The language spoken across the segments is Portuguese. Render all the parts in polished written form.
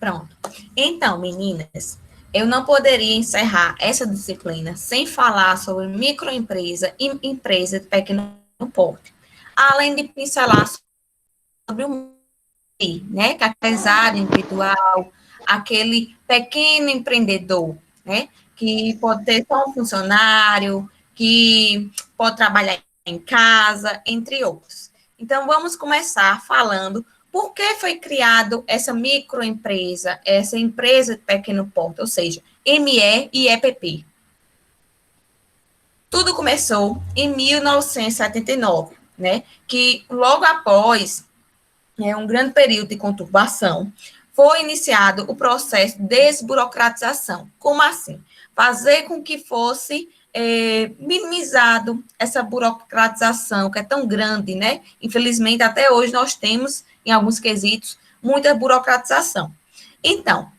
Pronto. Então, meninas, eu não poderia encerrar essa disciplina sem falar sobre microempresa e empresa de pequeno porte, além de pincelar sobre o MEI, né, que é aquele empresário individual, aquele pequeno empreendedor, né, que pode ter só um funcionário, que pode trabalhar em casa, entre outros. Então, vamos começar falando por que foi criado essa microempresa, essa empresa de pequeno porte, ou seja, ME e EPP. Tudo começou em 1979, né, que logo após um grande período de conturbação, foi iniciado o processo de desburocratização. Como assim? Fazer com que fosse minimizado essa burocratização, que é tão grande, né? Infelizmente, até hoje nós temos, em alguns quesitos, muita burocratização. Então,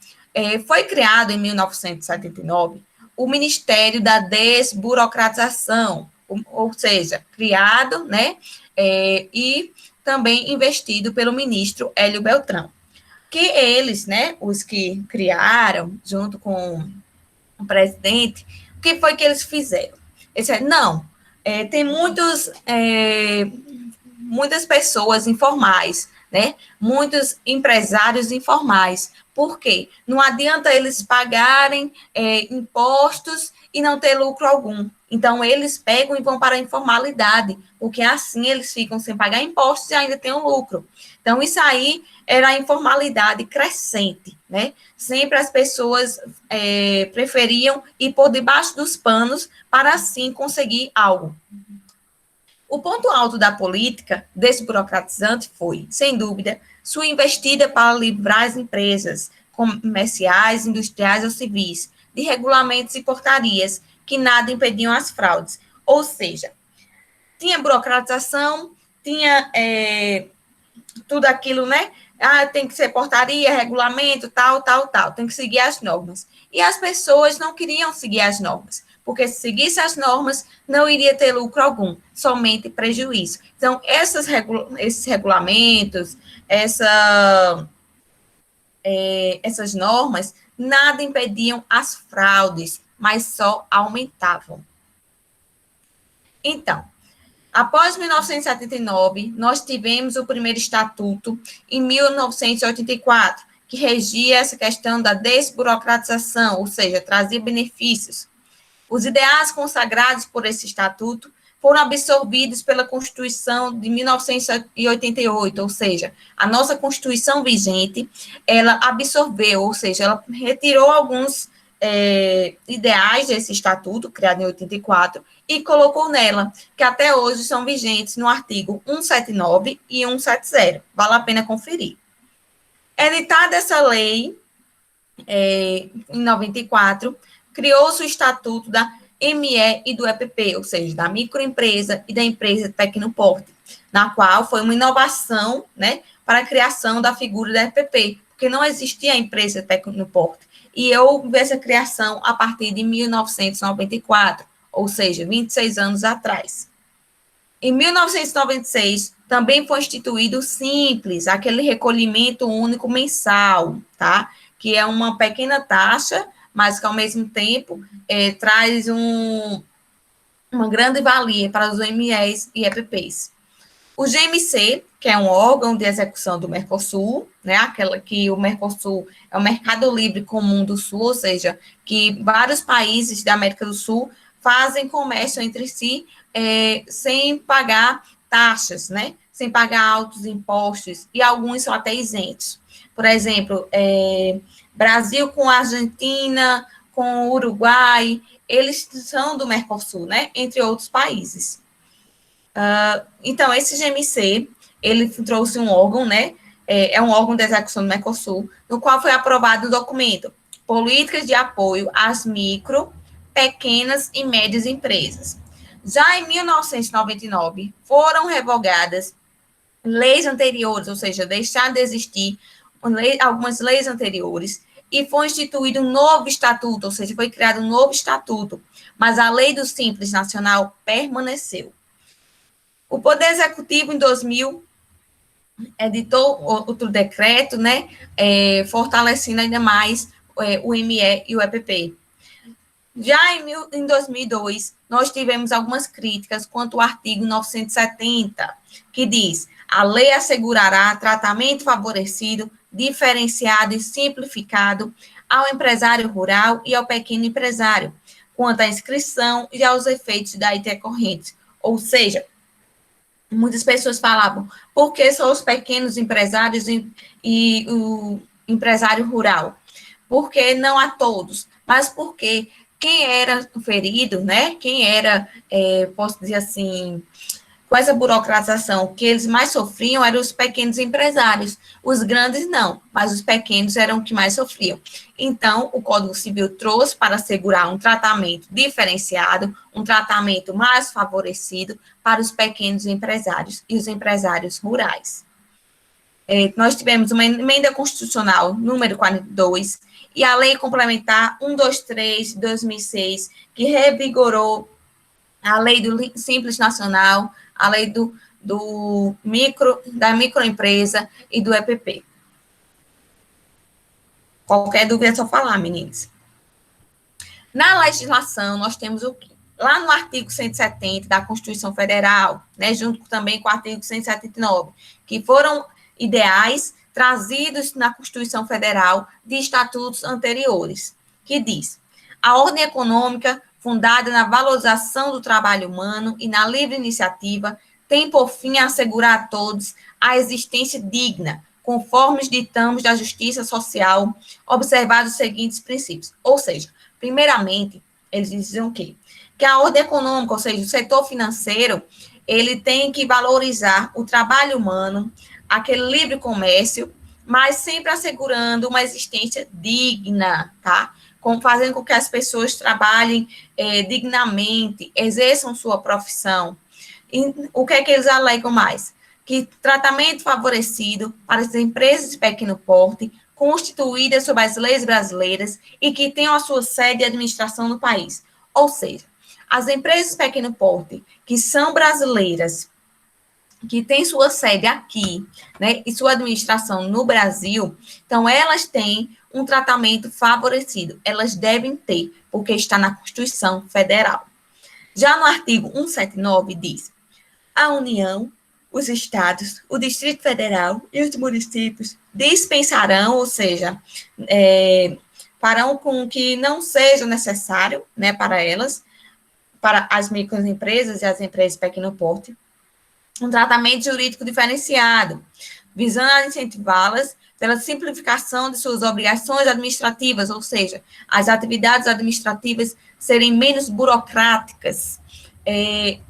foi criado em 1979 o Ministério da Desburocratização, ou seja, criado, né? E também investido pelo ministro Hélio Beltrão. Que eles, né, os que criaram, junto com o presidente, o que foi que eles fizeram? Eles disseram, não, tem muitas pessoas informais, né? Muitos empresários informais. Por quê? Não adianta eles pagarem impostos e não ter lucro algum. Então, eles pegam e vão para a informalidade, porque assim eles ficam sem pagar impostos e ainda têm um lucro. Então, isso aí era a informalidade crescente, né? Sempre as pessoas preferiam ir por debaixo dos panos para assim conseguir algo. O ponto alto da política desburocratizante foi, sem dúvida, sua investida para livrar as empresas comerciais, industriais ou civis de regulamentos e portarias que nada impediam as fraudes. Ou seja, tinha burocratização, tinha tudo aquilo, né? Tem que ser portaria, regulamento, tal, tem que seguir as normas. E as pessoas não queriam seguir as normas, porque se seguisse as normas, não iria ter lucro algum, somente prejuízo. Então, esses regulamentos, essas normas, nada impediam as fraudes, mas só aumentavam. Então, após 1979, nós tivemos o primeiro estatuto em 1984, que regia essa questão da desburocratização, ou seja, trazia benefícios. Os ideais consagrados por esse estatuto foram absorvidos pela Constituição de 1988, ou seja, a nossa Constituição vigente, ela absorveu, ou seja, ela retirou alguns ideais desse estatuto, criado em 84, e colocou nela, que até hoje são vigentes no artigo 179 e 170. Vale a pena conferir. Editada essa lei, em 94, criou-se o estatuto da ME e do EPP, ou seja, da microempresa e da empresa de pequeno porte, na qual foi uma inovação, né, para a criação da figura da EPP, porque não existia a empresa de pequeno porte. E houve essa criação a partir de 1994, ou seja, 26 anos atrás. Em 1996, também foi instituído o Simples, aquele recolhimento único mensal, tá? Que é uma pequena taxa, mas que, ao mesmo tempo, traz uma grande valia para os MEs e EPPs. O GMC, que é um órgão de execução do Mercosul, né, aquela que o Mercosul é o Mercado Livre Comum do Sul, ou seja, que vários países da América do Sul fazem comércio entre si sem pagar taxas, né, sem pagar altos impostos, e alguns são até isentos. Por exemplo, Brasil com Argentina, com Uruguai, eles são do Mercosul, né, entre outros países. Então, esse GMC, ele trouxe um órgão, né? É um órgão de execução do Mercosul, no qual foi aprovado o documento Políticas de Apoio às Micro, Pequenas e Médias Empresas. Já em 1999, foram revogadas leis anteriores, ou seja, deixaram de existir algumas leis anteriores, e foi instituído um novo estatuto, ou seja, foi criado um novo estatuto, mas a lei do Simples Nacional permaneceu. O Poder Executivo, em 2000, editou outro decreto, né, fortalecendo ainda mais o ME e o EPP. Já em 2002, nós tivemos algumas críticas quanto ao artigo 970, que diz: a lei assegurará tratamento favorecido, diferenciado e simplificado ao empresário rural e ao pequeno empresário, quanto à inscrição e aos efeitos da intercorrente. Ou seja, muitas pessoas falavam, por que só os pequenos empresários e o empresário rural? Por que não a todos? Mas porque quem era ferido, né? Quem era, posso dizer assim, com essa burocratização, que eles mais sofriam eram os pequenos empresários. Os grandes não, mas os pequenos eram os que mais sofriam. Então, o Código Civil trouxe para assegurar um tratamento diferenciado, um tratamento mais favorecido para os pequenos empresários e os empresários rurais. Nós tivemos uma emenda constitucional número 42 e a Lei Complementar 123 de 2006, que revigorou a Lei do Simples Nacional, a Lei da microempresa e do EPP. Qualquer dúvida é só falar, meninas. Na legislação, nós temos o quê? Lá no artigo 170 da Constituição Federal, né, junto também com o artigo 179, que foram ideais trazidos na Constituição Federal de estatutos anteriores, que diz: a ordem econômica, fundada na valorização do trabalho humano e na livre iniciativa, tem por fim assegurar a todos a existência digna, conforme os ditames da justiça social, observados os seguintes princípios. Ou seja, primeiramente, eles diziam o quê? Que a ordem econômica, ou seja, o setor financeiro, ele tem que valorizar o trabalho humano, aquele livre comércio, mas sempre assegurando uma existência digna, tá? Fazendo com que as pessoas trabalhem dignamente, exerçam sua profissão. E o que é que eles alegam mais? Que tratamento favorecido para as empresas de pequeno porte, constituídas sob as leis brasileiras e que tenham a sua sede de administração no país. Ou seja, as empresas de pequeno porte que são brasileiras, que têm sua sede aqui, né, e sua administração no Brasil, então elas têm um tratamento favorecido. Elas devem ter, porque está na Constituição Federal. Já no artigo 179 diz: a União, os estados, o Distrito Federal e os municípios dispensarão, ou seja, farão com que não seja necessário, né, para elas, para as microempresas e as empresas de pequeno porte, um tratamento jurídico diferenciado, visando incentivá-las pela simplificação de suas obrigações administrativas, ou seja, as atividades administrativas serem menos burocráticas,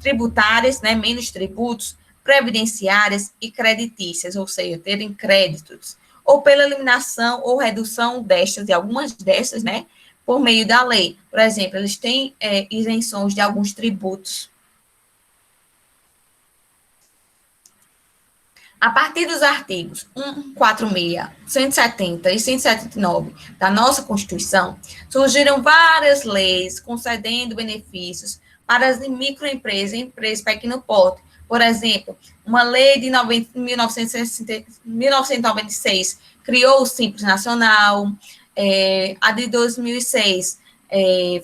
tributárias, né, menos tributos, previdenciárias e creditícias, ou seja, terem créditos, ou pela eliminação ou redução destas, de algumas destas, né, por meio da lei. Por exemplo, eles têm isenções de alguns tributos. A partir dos artigos 146, 170 e 179 da nossa Constituição, surgiram várias leis concedendo benefícios para as microempresas e empresas de pequeno porte. Por exemplo, uma lei de 1996 criou o Simples Nacional, a de 2006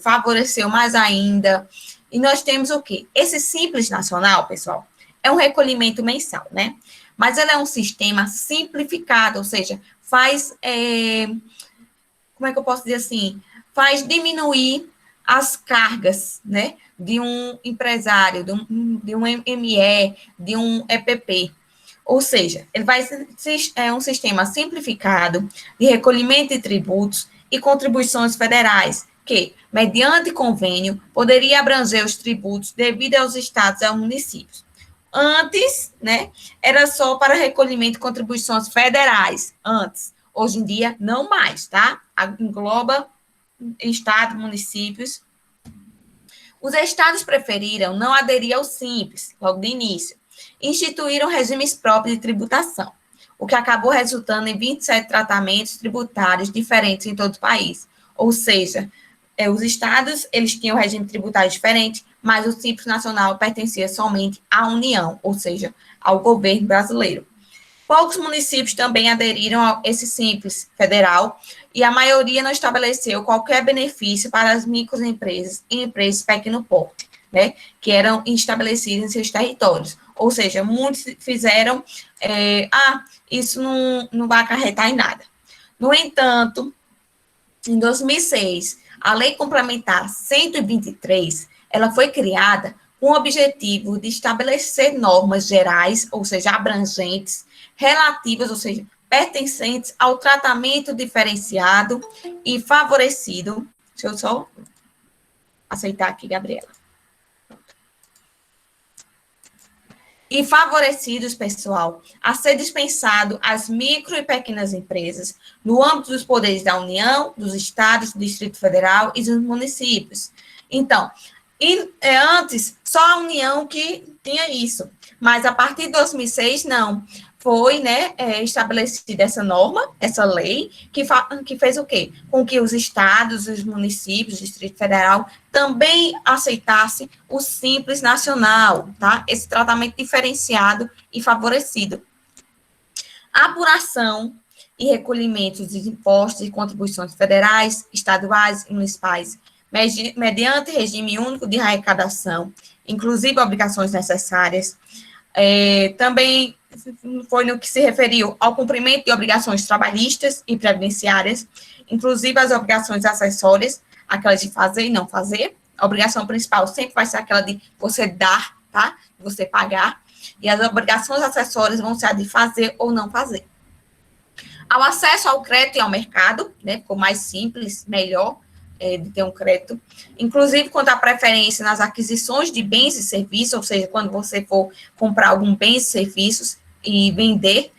favoreceu mais ainda. E nós temos o quê? Esse Simples Nacional, pessoal, é um recolhimento mensal, né? Mas ela é um sistema simplificado, ou seja, faz, como é que eu posso dizer assim? Faz diminuir as cargas, né, de um empresário, de um ME, de um EPP. Ou seja, ele vai ser um sistema simplificado de recolhimento de tributos e contribuições federais, que, mediante convênio, poderia abranger os tributos devido aos estados e aos municípios. Antes, né, era só para recolhimento de contribuições federais, antes. Hoje em dia, não mais, tá? Engloba estado, municípios. Os estados preferiram não aderir ao Simples, logo de início. Instituíram regimes próprios de tributação, o que acabou resultando em 27 tratamentos tributários diferentes em todo o país. Ou seja, os estados, eles tinham um regime tributário diferente, mas o Simples Nacional pertencia somente à União, ou seja, ao governo brasileiro. Poucos municípios também aderiram a esse Simples Federal e a maioria não estabeleceu qualquer benefício para as microempresas e empresas de pequeno porte, né, que eram estabelecidas em seus territórios. Ou seja, muitos fizeram, isso não vai acarretar em nada. No entanto, em 2006, a Lei Complementar 123, ela foi criada com o objetivo de estabelecer normas gerais, ou seja, abrangentes, relativas, ou seja, pertencentes ao tratamento diferenciado e favorecido. Deixa eu só aceitar aqui, Gabriela. E favorecidos, pessoal, a ser dispensado às micro e pequenas empresas no âmbito dos poderes da União, dos estados, do Distrito Federal e dos municípios. Então, antes, só a União que tinha isso, mas a partir de 2006, não. Foi, né, estabelecida essa norma, essa lei, que fez o quê? Com que os estados, os municípios, o Distrito Federal, também aceitassem o Simples Nacional, tá? Esse tratamento diferenciado e favorecido. A apuração e recolhimento de impostos e contribuições federais, estaduais e municipais, mediante regime único de arrecadação, inclusive obrigações necessárias, também foi no que se referiu ao cumprimento de obrigações trabalhistas e previdenciárias, inclusive as obrigações acessórias, aquelas de fazer e não fazer. A obrigação principal sempre vai ser aquela de você dar, tá? De você pagar. E as obrigações acessórias vão ser a de fazer ou não fazer. Ao acesso ao crédito e ao mercado, né? Ficou mais simples, melhor, de ter um crédito, inclusive quanto à preferência nas aquisições de bens e serviços, ou seja, quando você for comprar algum bens e serviços e vender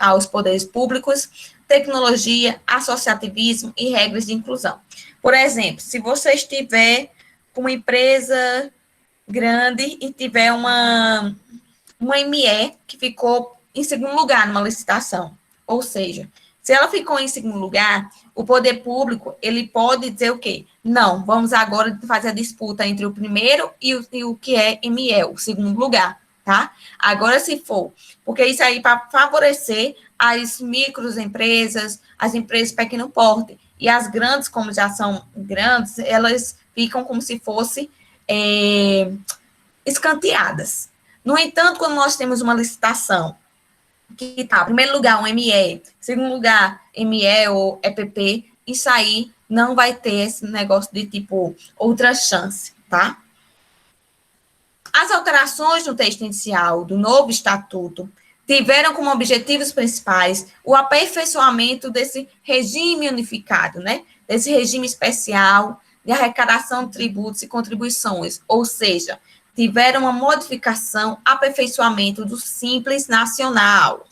aos poderes públicos, tecnologia, associativismo e regras de inclusão. Por exemplo, se você estiver com uma empresa grande e tiver uma ME que ficou em segundo lugar numa licitação, ou seja, se ela ficou em segundo lugar, o poder público, ele pode dizer o quê? Não, vamos agora fazer a disputa entre o primeiro e o que é ME, o segundo lugar, tá? Agora, se for, porque isso aí para favorecer as microempresas, as empresas de pequeno porte, e as grandes, como já são grandes, elas ficam como se fossem escanteadas. No entanto, quando nós temos uma licitação, que tá, em primeiro lugar, um ME, segundo lugar, ME ou EPP, isso aí não vai ter esse negócio de, tipo, outra chance, tá? As alterações no texto inicial do novo estatuto tiveram como objetivos principais o aperfeiçoamento desse regime unificado, né? Desse regime especial de arrecadação de tributos e contribuições, ou seja, tiveram uma modificação, aperfeiçoamento do Simples Nacional.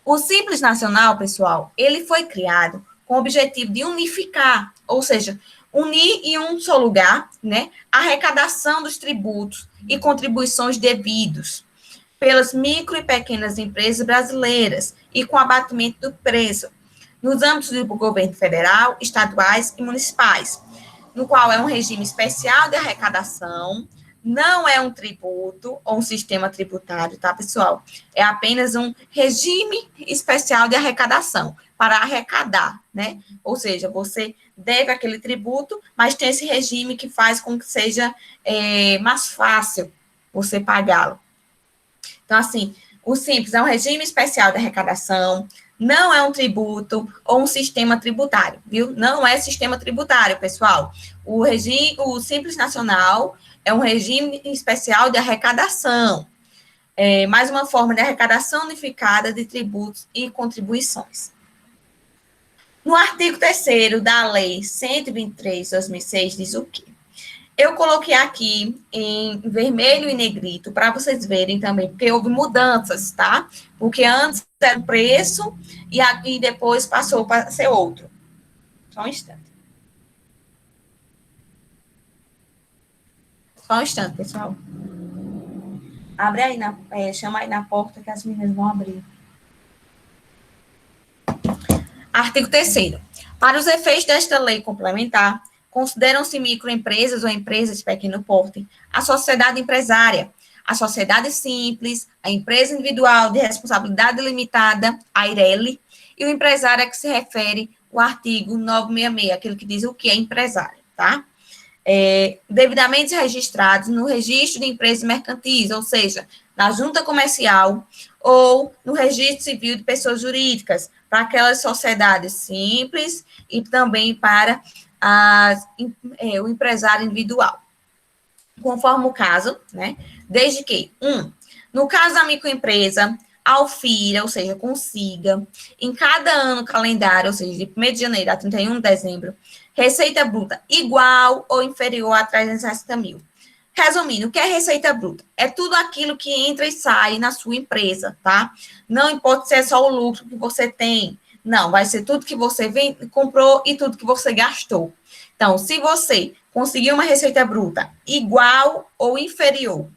O Simples Nacional, pessoal, ele foi criado com o objetivo de unificar, ou seja, unir em um só lugar, né, a arrecadação dos tributos e contribuições devidos pelas micro e pequenas empresas brasileiras e com abatimento do preço nos âmbitos do governo federal, estaduais e municipais, no qual é um regime especial de arrecadação, não é um tributo ou um sistema tributário, tá, pessoal? É apenas um regime especial de arrecadação, para arrecadar, né? Ou seja, você deve aquele tributo, mas tem esse regime que faz com que seja mais fácil você pagá-lo. Então, assim, o Simples é um regime especial de arrecadação, não é um tributo ou um sistema tributário, viu? Não é sistema tributário, pessoal. O Simples Nacional é um regime especial de arrecadação, mais uma forma de arrecadação unificada de tributos e contribuições. No artigo 3º da Lei 123 de 2006, diz o quê? Eu coloquei aqui em vermelho e negrito para vocês verem também, porque houve mudanças, tá? Porque antes era um preço e depois passou para ser outro. Só um instante. Só um instante, pessoal. Abre aí, chama aí na porta que as meninas vão abrir. Artigo 3º. Para os efeitos desta lei complementar, consideram-se microempresas ou empresas de pequeno porte a sociedade empresária, a sociedade simples, a empresa individual de responsabilidade limitada, a EIRELI, e o empresário a que se refere o artigo 966, aquele que diz o que é empresário, tá? Devidamente registrados no registro de empresas mercantis, ou seja, na junta comercial ou no registro civil de pessoas jurídicas, para aquelas sociedades simples e também para o empresário individual. Conforme o caso, né? Desde que, no caso da microempresa, aufira, ou seja, consiga, em cada ano calendário, ou seja, de 1º de janeiro a 31 de dezembro, receita bruta igual ou inferior a 360 mil. Resumindo, o que é receita bruta? É tudo aquilo que entra e sai na sua empresa, tá? Não importa se é só o lucro que você tem. Não, vai ser tudo que você comprou e tudo que você gastou. Então, se você conseguir uma receita bruta igual ou inferior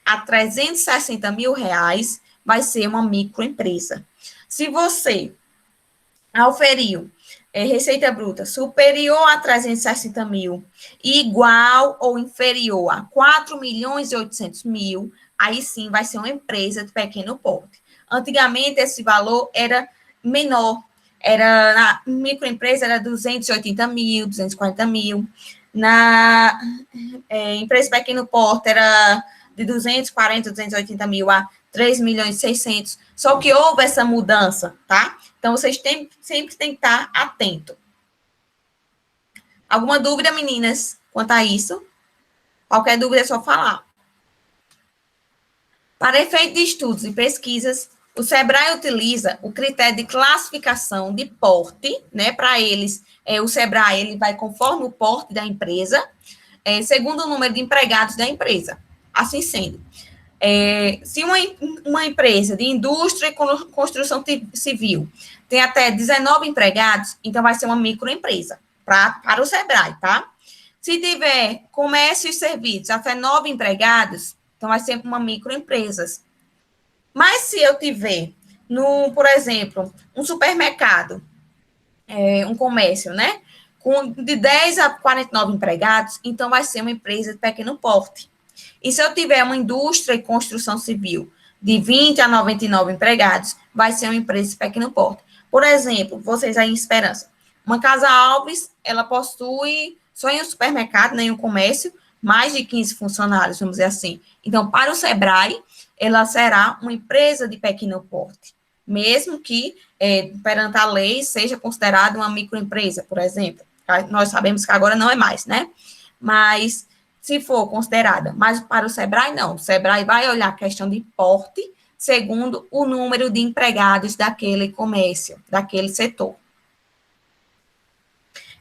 a 360 mil reais, vai ser uma microempresa. Se você auferiu receita bruta superior a 360 mil, igual ou inferior a 4 milhões e 800 mil, aí sim vai ser uma empresa de pequeno porte. Antigamente, esse valor era menor, na microempresa era 280 mil, 240 mil, na empresa de pequeno porte era de 240, 280 mil a 3 milhões e 600, só que houve essa mudança, tá? Então, vocês sempre têm que estar atento. Alguma dúvida, meninas, quanto a isso? Qualquer dúvida é só falar. Para efeito de estudos e pesquisas, o SEBRAE utiliza o critério de classificação de porte, né? Para eles, o SEBRAE ele vai conforme o porte da empresa, segundo o número de empregados da empresa. Assim sendo, se uma empresa de indústria e construção civil tem até 19 empregados, então vai ser uma microempresa para o SEBRAE, tá? Se tiver comércio e serviços até 9 empregados, então vai ser uma microempresa. Mas se eu tiver, por exemplo, um supermercado, um comércio, né? De 10 a 49 empregados, então vai ser uma empresa de pequeno porte. E se eu tiver uma indústria e construção civil de 20 a 99 empregados, vai ser uma empresa de pequeno porte. Por exemplo, vocês aí em Esperança, uma Casa Alves, ela possui, só em um supermercado, nem um comércio, mais de 15 funcionários, vamos dizer assim. Então, para o SEBRAE, ela será uma empresa de pequeno porte, mesmo que, perante a lei, seja considerada uma microempresa, por exemplo. Nós sabemos que agora não é mais, né? Mas se for considerada, mas para o SEBRAE, não. O SEBRAE vai olhar a questão de porte segundo o número de empregados daquele comércio, daquele setor.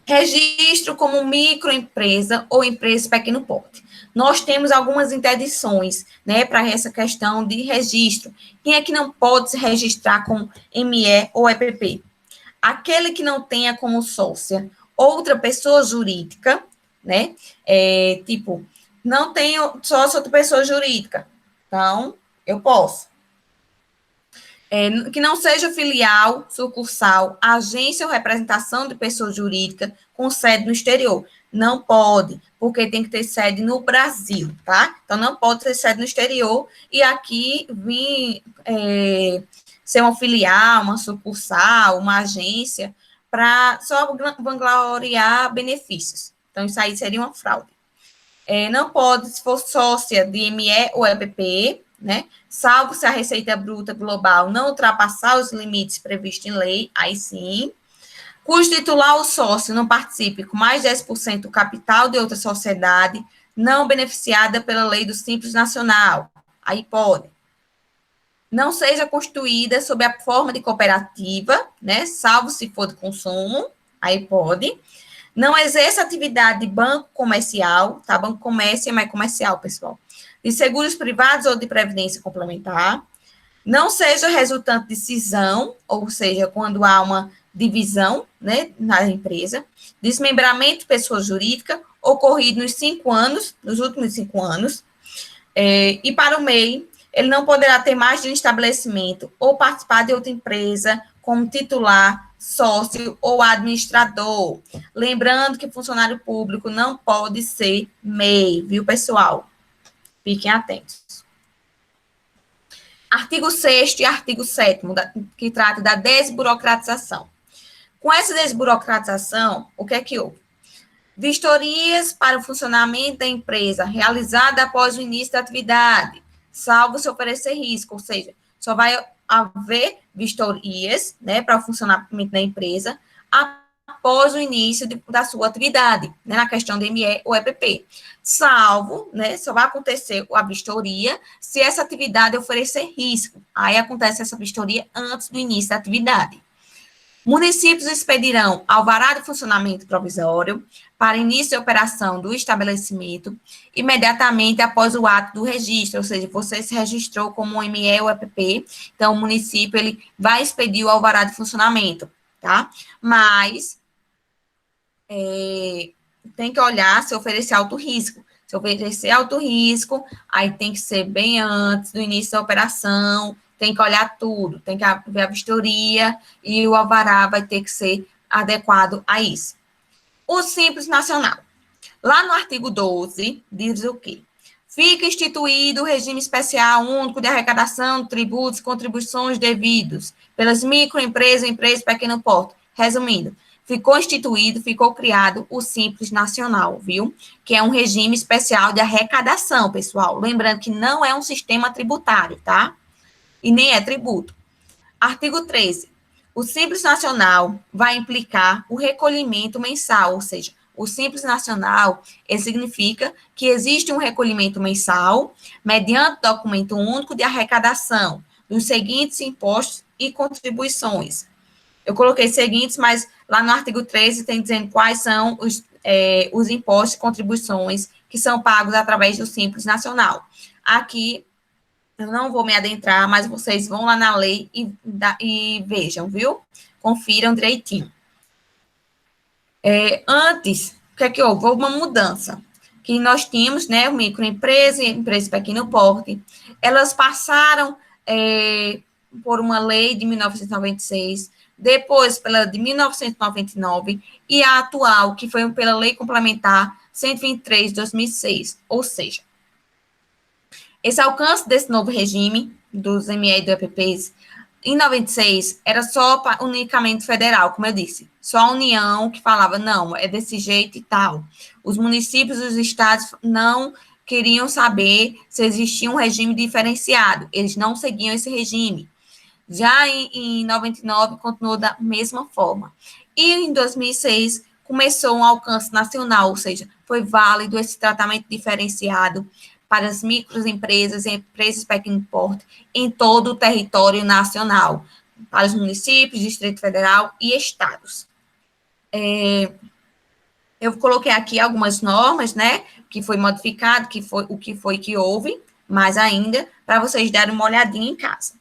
Registro como microempresa ou empresa de pequeno porte. Nós temos algumas interdições, né, para essa questão de registro. Quem é que não pode se registrar com ME ou EPP? Aquele que não tenha como sócia outra pessoa jurídica, né? Tipo, não tenho sócio outra pessoa jurídica. Então, eu posso. Que não seja filial, sucursal, agência ou representação de pessoa jurídica com sede no exterior. Não pode, porque tem que ter sede no Brasil, tá? Então, não pode ter sede no exterior e aqui vir ser uma filial, uma sucursal, uma agência, para só vangloriar benefícios. Então, isso aí seria uma fraude. Não pode, se for sócia de ME ou EPP, né? Salvo se a receita bruta global não ultrapassar os limites previstos em lei, aí sim. Cujo titular ou sócio não participe com mais de 10% do capital de outra sociedade não beneficiada pela lei do Simples Nacional, aí pode. Não seja constituída sob a forma de cooperativa, né? Salvo se for de consumo, aí pode. Não exerça atividade de banco comercial, tá? Banco comércio é mais comercial, pessoal. De seguros privados ou de previdência complementar. Não seja resultante de cisão, ou seja, quando há uma divisão, né, na empresa. Desmembramento de pessoa jurídica ocorrido nos últimos 5 anos. E para o MEI, ele não poderá ter mais de um estabelecimento ou participar de outra empresa como titular, sócio ou administrador. Lembrando que funcionário público não pode ser MEI, viu, pessoal? Fiquem atentos. Artigo 6º e artigo 7º, que trata da desburocratização. Com essa desburocratização, o que é que houve? Vistorias para o funcionamento da empresa realizada após o início da atividade, salvo se oferecer risco, ou seja, só vai haver vistorias, né, para o funcionamento da empresa após o início da sua atividade, né, na questão do ME ou EPP, salvo, né, só vai acontecer a vistoria se essa atividade oferecer risco, aí acontece essa vistoria antes do início da atividade. Municípios expedirão alvará de funcionamento provisório para início de operação do estabelecimento imediatamente após o ato do registro, ou seja, você se registrou como um ME ou EPP, então o município ele vai expedir o alvará de funcionamento, tá? Mas tem que olhar se oferecer alto risco. Se oferecer alto risco, aí tem que ser bem antes do início da operação, tem que olhar tudo, tem que ver a vistoria e o alvará vai ter que ser adequado a isso. O Simples Nacional. Lá no artigo 12, diz o quê? Fica instituído o regime especial único de arrecadação de tributos e contribuições devidos pelas microempresas e empresas de pequeno porte. Resumindo, ficou instituído, ficou criado o Simples Nacional, viu? Que é um regime especial de arrecadação, pessoal. Lembrando que não é um sistema tributário, tá? E nem é tributo. Artigo 13. O Simples Nacional vai implicar o recolhimento mensal, ou seja, o Simples Nacional significa que existe um recolhimento mensal mediante documento único de arrecadação dos seguintes impostos e contribuições. Eu coloquei seguintes, mas lá no artigo 13 tem dizendo quais são os impostos e contribuições que são pagos através do Simples Nacional. Aqui eu não vou me adentrar, mas vocês vão lá na lei e vejam, viu? Confiram direitinho. Antes, o que é que houve? Houve uma mudança. Que nós tínhamos, né, microempresa e empresa de pequeno porte. Elas passaram por uma lei de 1996, depois pela de 1999, e a atual, que foi pela Lei Complementar 123 de 2006. Ou seja, esse alcance desse novo regime dos ME e do EPPs, em 96, era só unicamente federal, como eu disse. Só a União que falava, não, é desse jeito e tal. Os municípios e os estados não queriam saber se existia um regime diferenciado. Eles não seguiam esse regime. Já em 99, continuou da mesma forma. E em 2006, começou um alcance nacional, ou seja, foi válido esse tratamento diferenciado para as microempresas e empresas de pequeno porte em todo o território nacional, para os municípios, Distrito Federal e estados. Eu coloquei aqui algumas normas, né, que foi modificado, o que foi que houve, mais ainda, para vocês darem uma olhadinha em casa.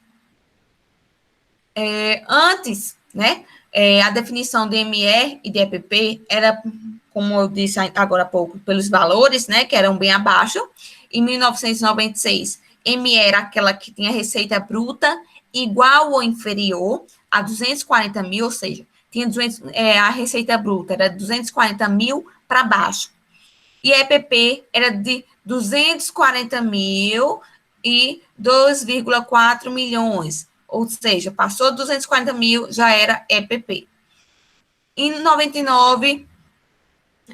Antes, né, a definição de ME e de EPP era, como eu disse agora há pouco, pelos valores, né, que eram bem abaixo. Em 1996, ME era aquela que tinha receita bruta igual ou inferior a 240 mil, ou seja, tinha a receita bruta era 240 mil para baixo. E a EPP era de 240 mil e 2,4 milhões, ou seja, passou 240 mil, já era EPP. Em 99,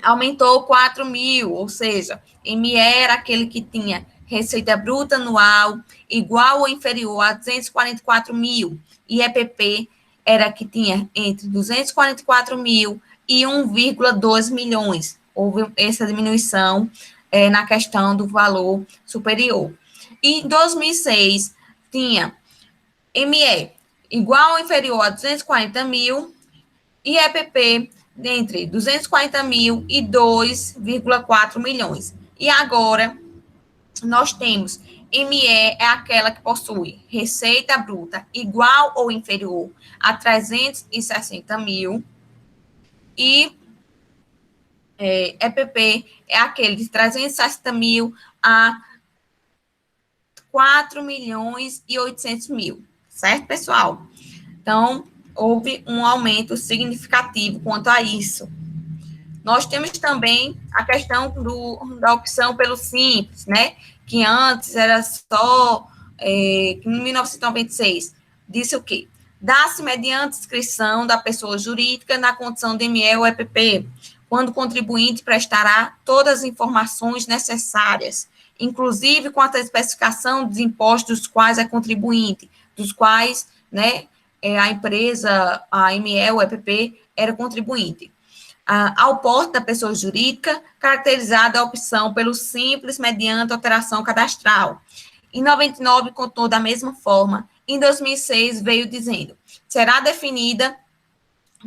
aumentou 4 mil, ou seja, ME era aquele que tinha receita bruta anual igual ou inferior a 244 mil, e EPP era que tinha entre 244 mil e 1,2 milhões. Houve essa diminuição na questão do valor superior. E em 2006, tinha ME igual ou inferior a 240 mil e EPP entre 240 mil e 2,4 milhões. E agora, nós temos ME é aquela que possui receita bruta igual ou inferior a 360 mil e EPP é aquele de 360 mil a 4 milhões e 800 mil, certo, pessoal? Então, houve um aumento significativo quanto a isso. Nós temos também a questão da opção pelo Simples, né? Que antes era só que em 1996 disse o quê? Dá-se mediante inscrição da pessoa jurídica na condição de ME ou EPP, quando o contribuinte prestará todas as informações necessárias, inclusive com a especificação dos impostos dos quais é contribuinte, dos quais, né, a empresa, a ME ou EPP, era contribuinte. Ao porte da pessoa jurídica, caracterizada a opção pelo simples mediante alteração cadastral. Em 99, contou da mesma forma. Em 2006, veio dizendo, será definida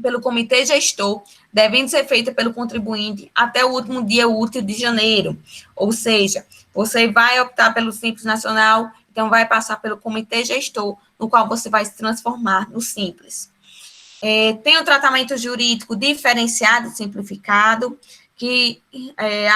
pelo comitê gestor, devendo ser feita pelo contribuinte até o último dia útil de janeiro. Ou seja, você vai optar pelo Simples Nacional, então vai passar pelo comitê gestor, no qual você vai se transformar no Simples. Tem um tratamento jurídico diferenciado e simplificado, que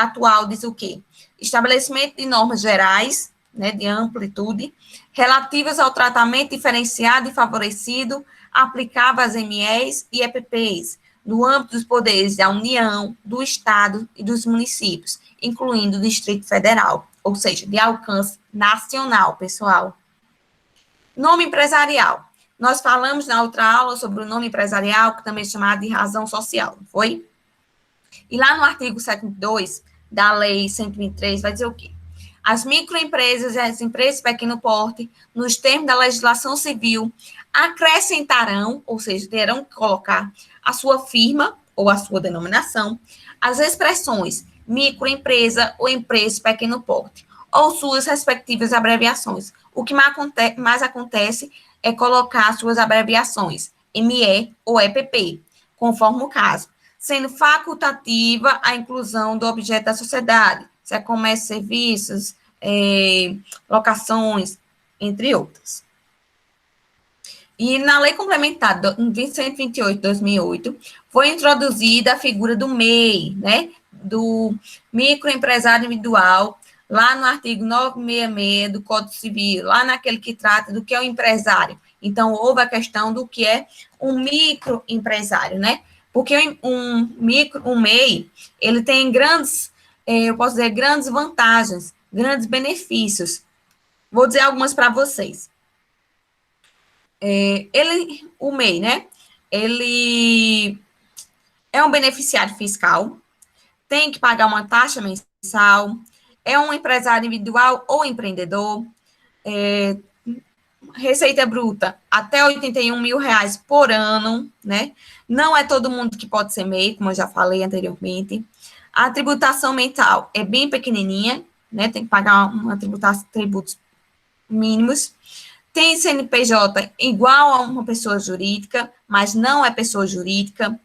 atual diz o quê? Estabelecimento de normas gerais, né, de amplitude, relativas ao tratamento diferenciado e favorecido aplicável às MEs e EPPs, no âmbito dos poderes da União, do Estado e dos municípios, incluindo o Distrito Federal, ou seja, de alcance nacional, pessoal. Nome empresarial. Nós falamos na outra aula sobre o nome empresarial, que também é chamado de razão social, não foi? E lá no artigo 72 da Lei 123 vai dizer o quê? As microempresas e as empresas de pequeno porte, nos termos da legislação civil, acrescentarão, ou seja, terão que colocar a sua firma ou a sua denominação, as expressões microempresa ou empresa de pequeno porte, ou suas respectivas abreviações. O que mais acontece é colocar suas abreviações, ME ou EPP, conforme o caso, sendo facultativa a inclusão do objeto da sociedade, se é comércio, serviços, locações, entre outras. E na Lei Complementar 128 de 2008, foi introduzida a figura do MEI, né, do microempresário individual, lá no artigo 966 do Código Civil, lá naquele que trata do que é o empresário. Então, houve a questão do que é um microempresário, né? Porque um MEI, ele tem grandes, eu posso dizer, grandes vantagens, grandes benefícios. Vou dizer algumas para vocês. O MEI, né? Ele é um beneficiário fiscal, tem que pagar uma taxa mensal, é um empresário individual ou empreendedor, receita bruta até 81 mil reais por ano, né? Não é todo mundo que pode ser MEI, como eu já falei anteriormente. A tributação mental é bem pequenininha, né? Tem que pagar uma tributação, tributos mínimos. Tem CNPJ igual a uma pessoa jurídica, mas não é pessoa jurídica.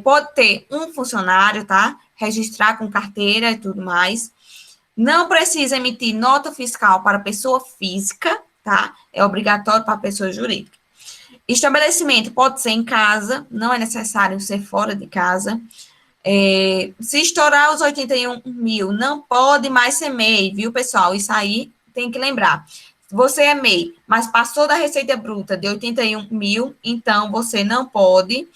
Pode ter um funcionário, tá? Registrar com carteira e tudo mais. Não precisa emitir nota fiscal para pessoa física, tá? É obrigatório para pessoa jurídica. Estabelecimento pode ser em casa, não é necessário ser fora de casa. Se estourar os 81 mil, não pode mais ser MEI, viu, pessoal? Isso aí tem que lembrar. Se você é MEI, mas passou da receita bruta de 81 mil, então você não pode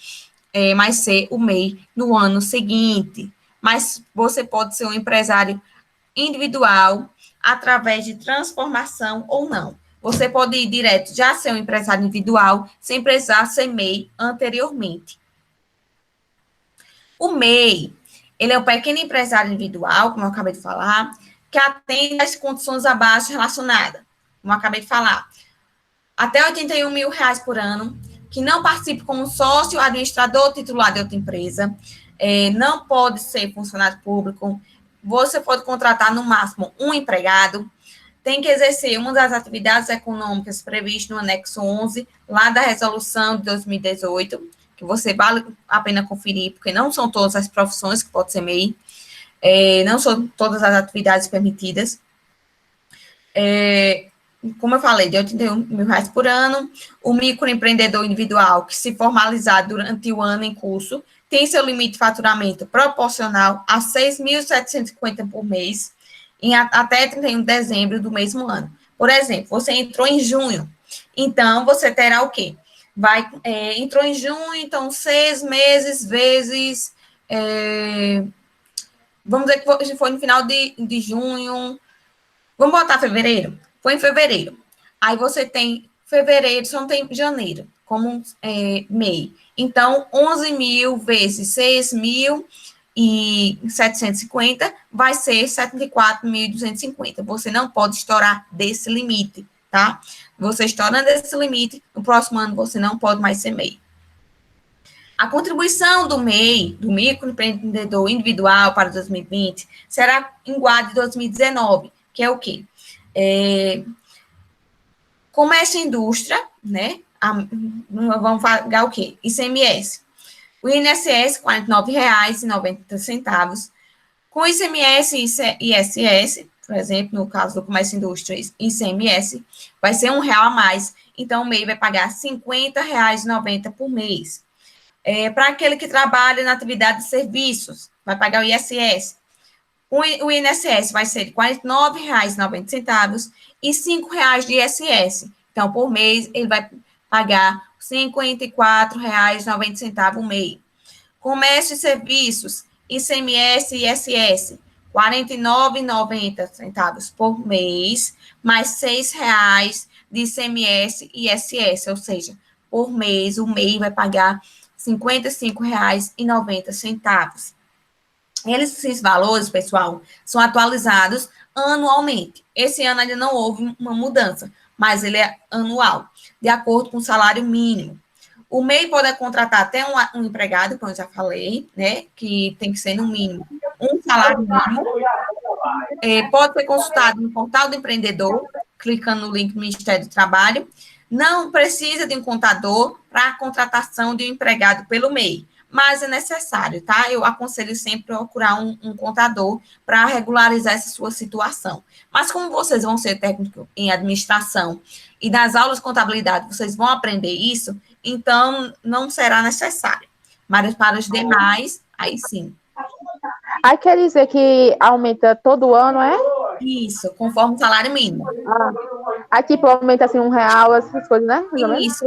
mais ser o MEI no ano seguinte. Mas você pode ser um empresário individual, através de transformação ou não. Você pode ir direto, já ser um empresário individual, sem precisar ser MEI anteriormente. O MEI, ele é um pequeno empresário individual, como eu acabei de falar, que atende às condições abaixo relacionadas, como eu acabei de falar. Até 81 mil reais por ano, que não participe como sócio, administrador titular de outra empresa, não pode ser funcionário público, você pode contratar no máximo um empregado, tem que exercer uma das atividades econômicas previstas no anexo 11, lá da resolução de 2018, que você vale a pena conferir, porque não são todas as profissões que pode ser MEI, não são todas as atividades permitidas. Como eu falei, de 81 mil reais por ano, o microempreendedor individual que se formalizar durante o ano em curso, tem seu limite de faturamento proporcional a 6.750 por mês, até 31 de dezembro do mesmo ano. Por exemplo, você entrou em junho, então você terá o quê? Entrou em junho, então 6 meses vezes, vamos dizer que foi no final de junho, vamos botar fevereiro? Foi em fevereiro. Aí você tem fevereiro, só não tem janeiro, como MEI. Então, 11 mil vezes 6.750 vai ser 74.250. Você não pode estourar desse limite, tá? Você estourando desse limite, no próximo ano você não pode mais ser MEI. A contribuição do MEI, do microempreendedor individual para 2020, será igual a de 2019, que é o quê? Comércio e indústria, né? Vamos pagar o quê? ICMS. O INSS, R$ 49,90. Com ICMS e ISS, por exemplo, no caso do comércio e indústria, ICMS, vai ser R$ 1 a mais. Então, o MEI vai pagar R$ 50,90 por mês. Para aquele que trabalha na atividade de serviços, vai pagar o ISS. O INSS vai ser de R$ 49,90 e R$ 5,00 de ISS. Então, por mês, ele vai pagar R$ 54,90 o MEI. Comércio e serviços, ICMS e ISS, R$ 49,90 por mês, mais R$ 6,00 de ICMS e ISS, ou seja, por mês, o MEI vai pagar R$ 55,90. Esses valores, pessoal, são atualizados anualmente. Esse ano ainda não houve uma mudança, mas ele é anual, de acordo com o salário mínimo. O MEI pode contratar até um empregado, como eu já falei, né, que tem que ser no mínimo um salário mínimo. Pode ser consultado no portal do empreendedor, clicando no link do Ministério do Trabalho. Não precisa de um contador para a contratação de um empregado pelo MEI, mas é necessário, tá? Eu aconselho sempre procurar um contador para regularizar essa sua situação. Mas como vocês vão ser técnicos em administração e nas aulas de contabilidade vocês vão aprender isso, então não será necessário. Mas para os demais, aí sim. Aí quer dizer que aumenta todo ano, é? Isso, conforme o salário mínimo. Aí tipo, aumenta assim R$ 1, essas coisas, né? Isso,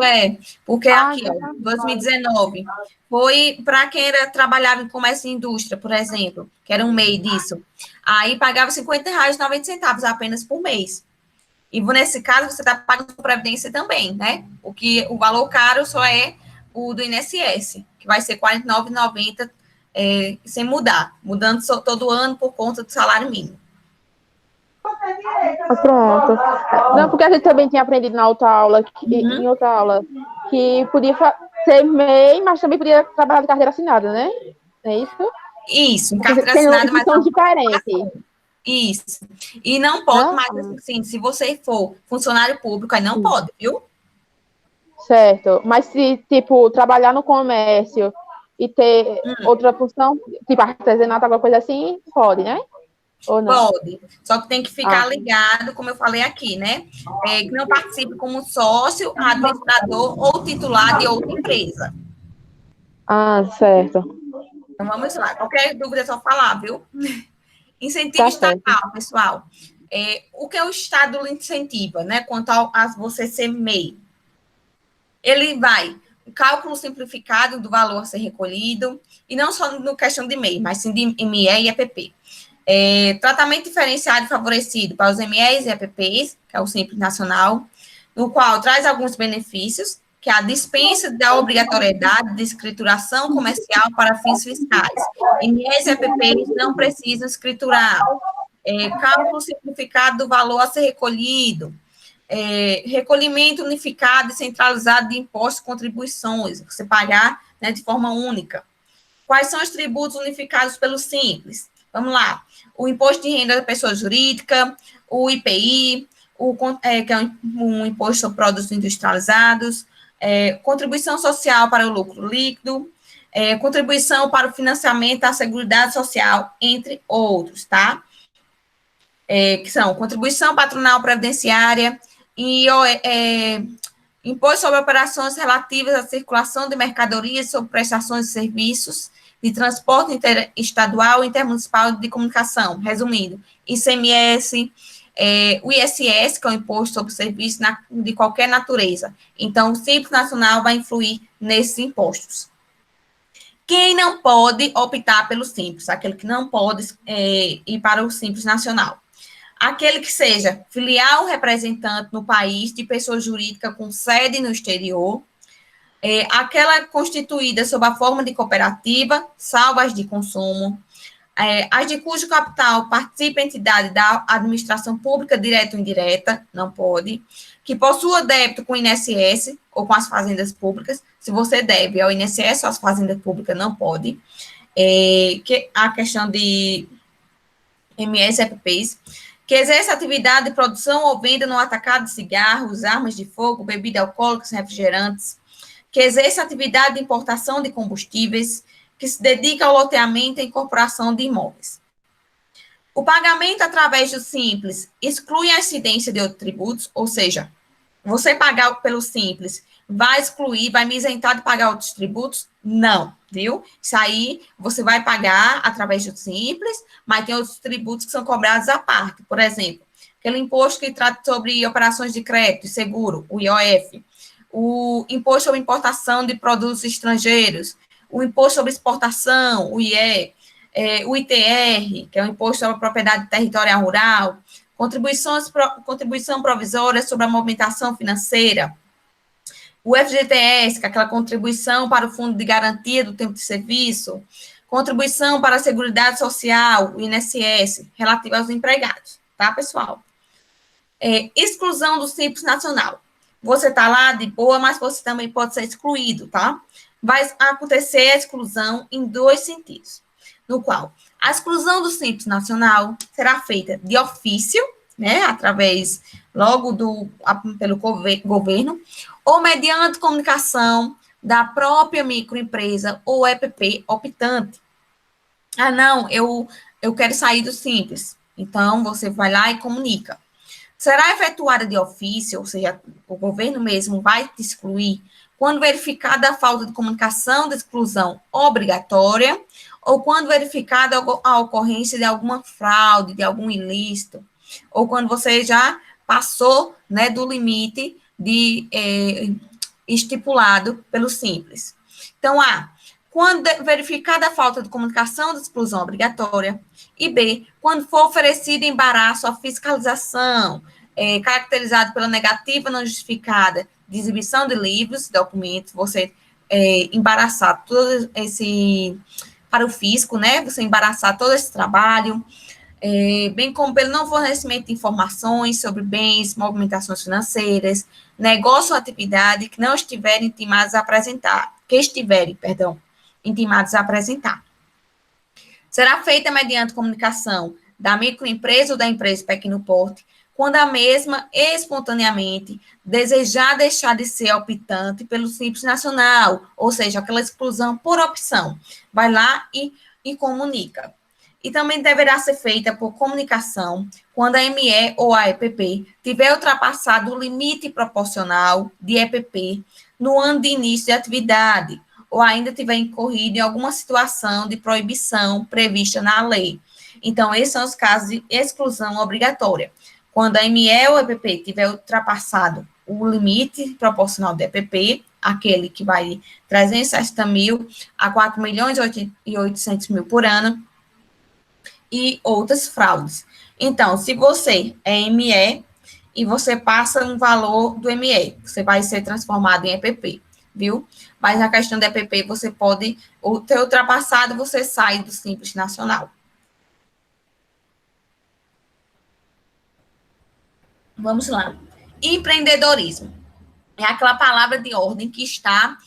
porque aqui, ó, 2019, foi para quem trabalhava em comércio e indústria, por exemplo, que era um MEI disso, aí pagava R$ 50,90 apenas por mês. E nesse caso, você está pagando previdência também, né? O valor caro só é o do INSS, que vai ser R$ 49,90 sem mudar, mudando todo ano por conta do salário mínimo. Pronto. Não, porque a gente também tinha aprendido na outra aula, em outra aula, que podia ser MEI, mas também podia trabalhar de carteira assinada, né? É isso? Isso, em carteira assinada, mas são diferentes. Isso. E não pode mais, assim, se você for funcionário público, aí não pode, viu? Certo. Mas se, tipo, trabalhar no comércio e ter outra função, tipo artesanato, alguma coisa assim, pode, né? Ou não? Pode. Só que tem que ficar ligado, como eu falei aqui, né? Que não participe como sócio, administrador ou titular de outra empresa. Certo. Então, vamos lá. Qualquer dúvida é só falar, viu? Incentivo estatal, pessoal. O que o Estado lhe incentiva, né? Quanto a você ser MEI? Ele vai cálculo simplificado do valor a ser recolhido, e não só no questão de MEI, mas sim de ME e EPP. Tratamento diferenciado e favorecido para os MEs e EPPs, que é o Simples Nacional, no qual traz alguns benefícios, que é a dispensa da obrigatoriedade de escrituração comercial para fins fiscais. MEs e EPPs não precisam escriturar. Cálculo simplificado do valor a ser recolhido. Recolhimento unificado e centralizado de impostos e contribuições, você pagar, né, de forma única. Quais são os tributos unificados pelo Simples? Vamos lá. O imposto de renda da pessoa jurídica, o IPI, que é um imposto sobre produtos industrializados, contribuição social para o lucro líquido, contribuição para o financiamento da Seguridade Social, entre outros, tá? Que são contribuição patronal previdenciária e imposto sobre operações relativas à circulação de mercadorias sobre prestações de serviços de transporte interestadual e intermunicipal de comunicação, resumindo, ICMS, o ISS, que é o Imposto sobre Serviços de qualquer natureza. Então, o Simples Nacional vai influir nesses impostos. Quem não pode optar pelo Simples? Aquele que não pode ir para o Simples Nacional. aquele que seja filial ou representante no país de pessoa jurídica com sede no exterior, aquela constituída sob a forma de cooperativa, salvo as de consumo, as de cujo capital participa a entidade da administração pública direta ou indireta, não pode, que possua débito com o INSS ou com as fazendas públicas, se você deve ao INSS ou às fazendas públicas, não pode, que a questão de MS, EPPs, que exerce atividade de produção ou venda no atacado de cigarros, armas de fogo, bebidas alcoólicas, refrigerantes, que exerce atividade de importação de combustíveis, que se dedica ao loteamento e incorporação de imóveis. O pagamento através do Simples exclui a incidência de outros tributos, ou seja, você pagar pelo Simples vai excluir, vai me isentar de pagar outros tributos? Não, viu? Isso aí você vai pagar através do Simples, mas tem outros tributos que são cobrados à parte. Por exemplo, aquele imposto que trata sobre operações de crédito e seguro, o IOF, o imposto sobre importação de produtos estrangeiros, o imposto sobre exportação, o IE, o ITR, que é o imposto sobre a propriedade territorial rural, contribuição provisória sobre a movimentação financeira, o FGTS, que é aquela contribuição para o Fundo de Garantia do Tempo de Serviço, contribuição para a Seguridade Social, o INSS, relativa aos empregados, tá, pessoal? Exclusão do Simples Nacional. Você está lá de boa, mas você também pode ser excluído, tá? Vai acontecer a exclusão em dois sentidos, no qual a exclusão do Simples Nacional será feita de ofício, né, através logo pelo governo, ou mediante comunicação da própria microempresa ou EPP optante. Ah, não, eu quero sair do Simples. Então, você vai lá e comunica. Será efetuada de ofício, ou seja, o governo mesmo vai te excluir, quando verificada a falta de comunicação de exclusão obrigatória, ou quando verificada a ocorrência de alguma fraude, de algum ilícito, ou quando você já passou, né, do limite estipulado pelo Simples. Então, A, quando verificada a falta de comunicação de exclusão obrigatória, e B, quando for oferecido embaraço à fiscalização, caracterizado pela negativa não justificada de exibição de livros, documentos, você embaraçar todo esse, para o fisco, né, você embaraçar todo esse trabalho, bem como pelo não fornecimento de informações sobre bens, movimentações financeiras, negócio ou atividade que não estiverem intimados a apresentar, intimados a apresentar. Será feita mediante comunicação da microempresa ou da empresa de pequeno porte, quando a mesma espontaneamente desejar deixar de ser optante pelo Simples Nacional, ou seja, aquela exclusão por opção, vai lá e comunica. E também deverá ser feita por comunicação quando a ME ou a EPP tiver ultrapassado o limite proporcional de EPP no ano de início de atividade, ou ainda tiver incorrido em alguma situação de proibição prevista na lei. Então, esses são os casos de exclusão obrigatória. Quando a ME ou a EPP tiver ultrapassado o limite proporcional do EPP, aquele que vai de 360 mil a 4.800.000 por ano, e outras fraudes. Então, se você é ME e você passa um valor do ME, você vai ser transformado em EPP, viu? Mas na questão da EPP, você pode ter ultrapassado, você sai do Simples Nacional. Vamos lá. Empreendedorismo. É aquela palavra de ordem que está,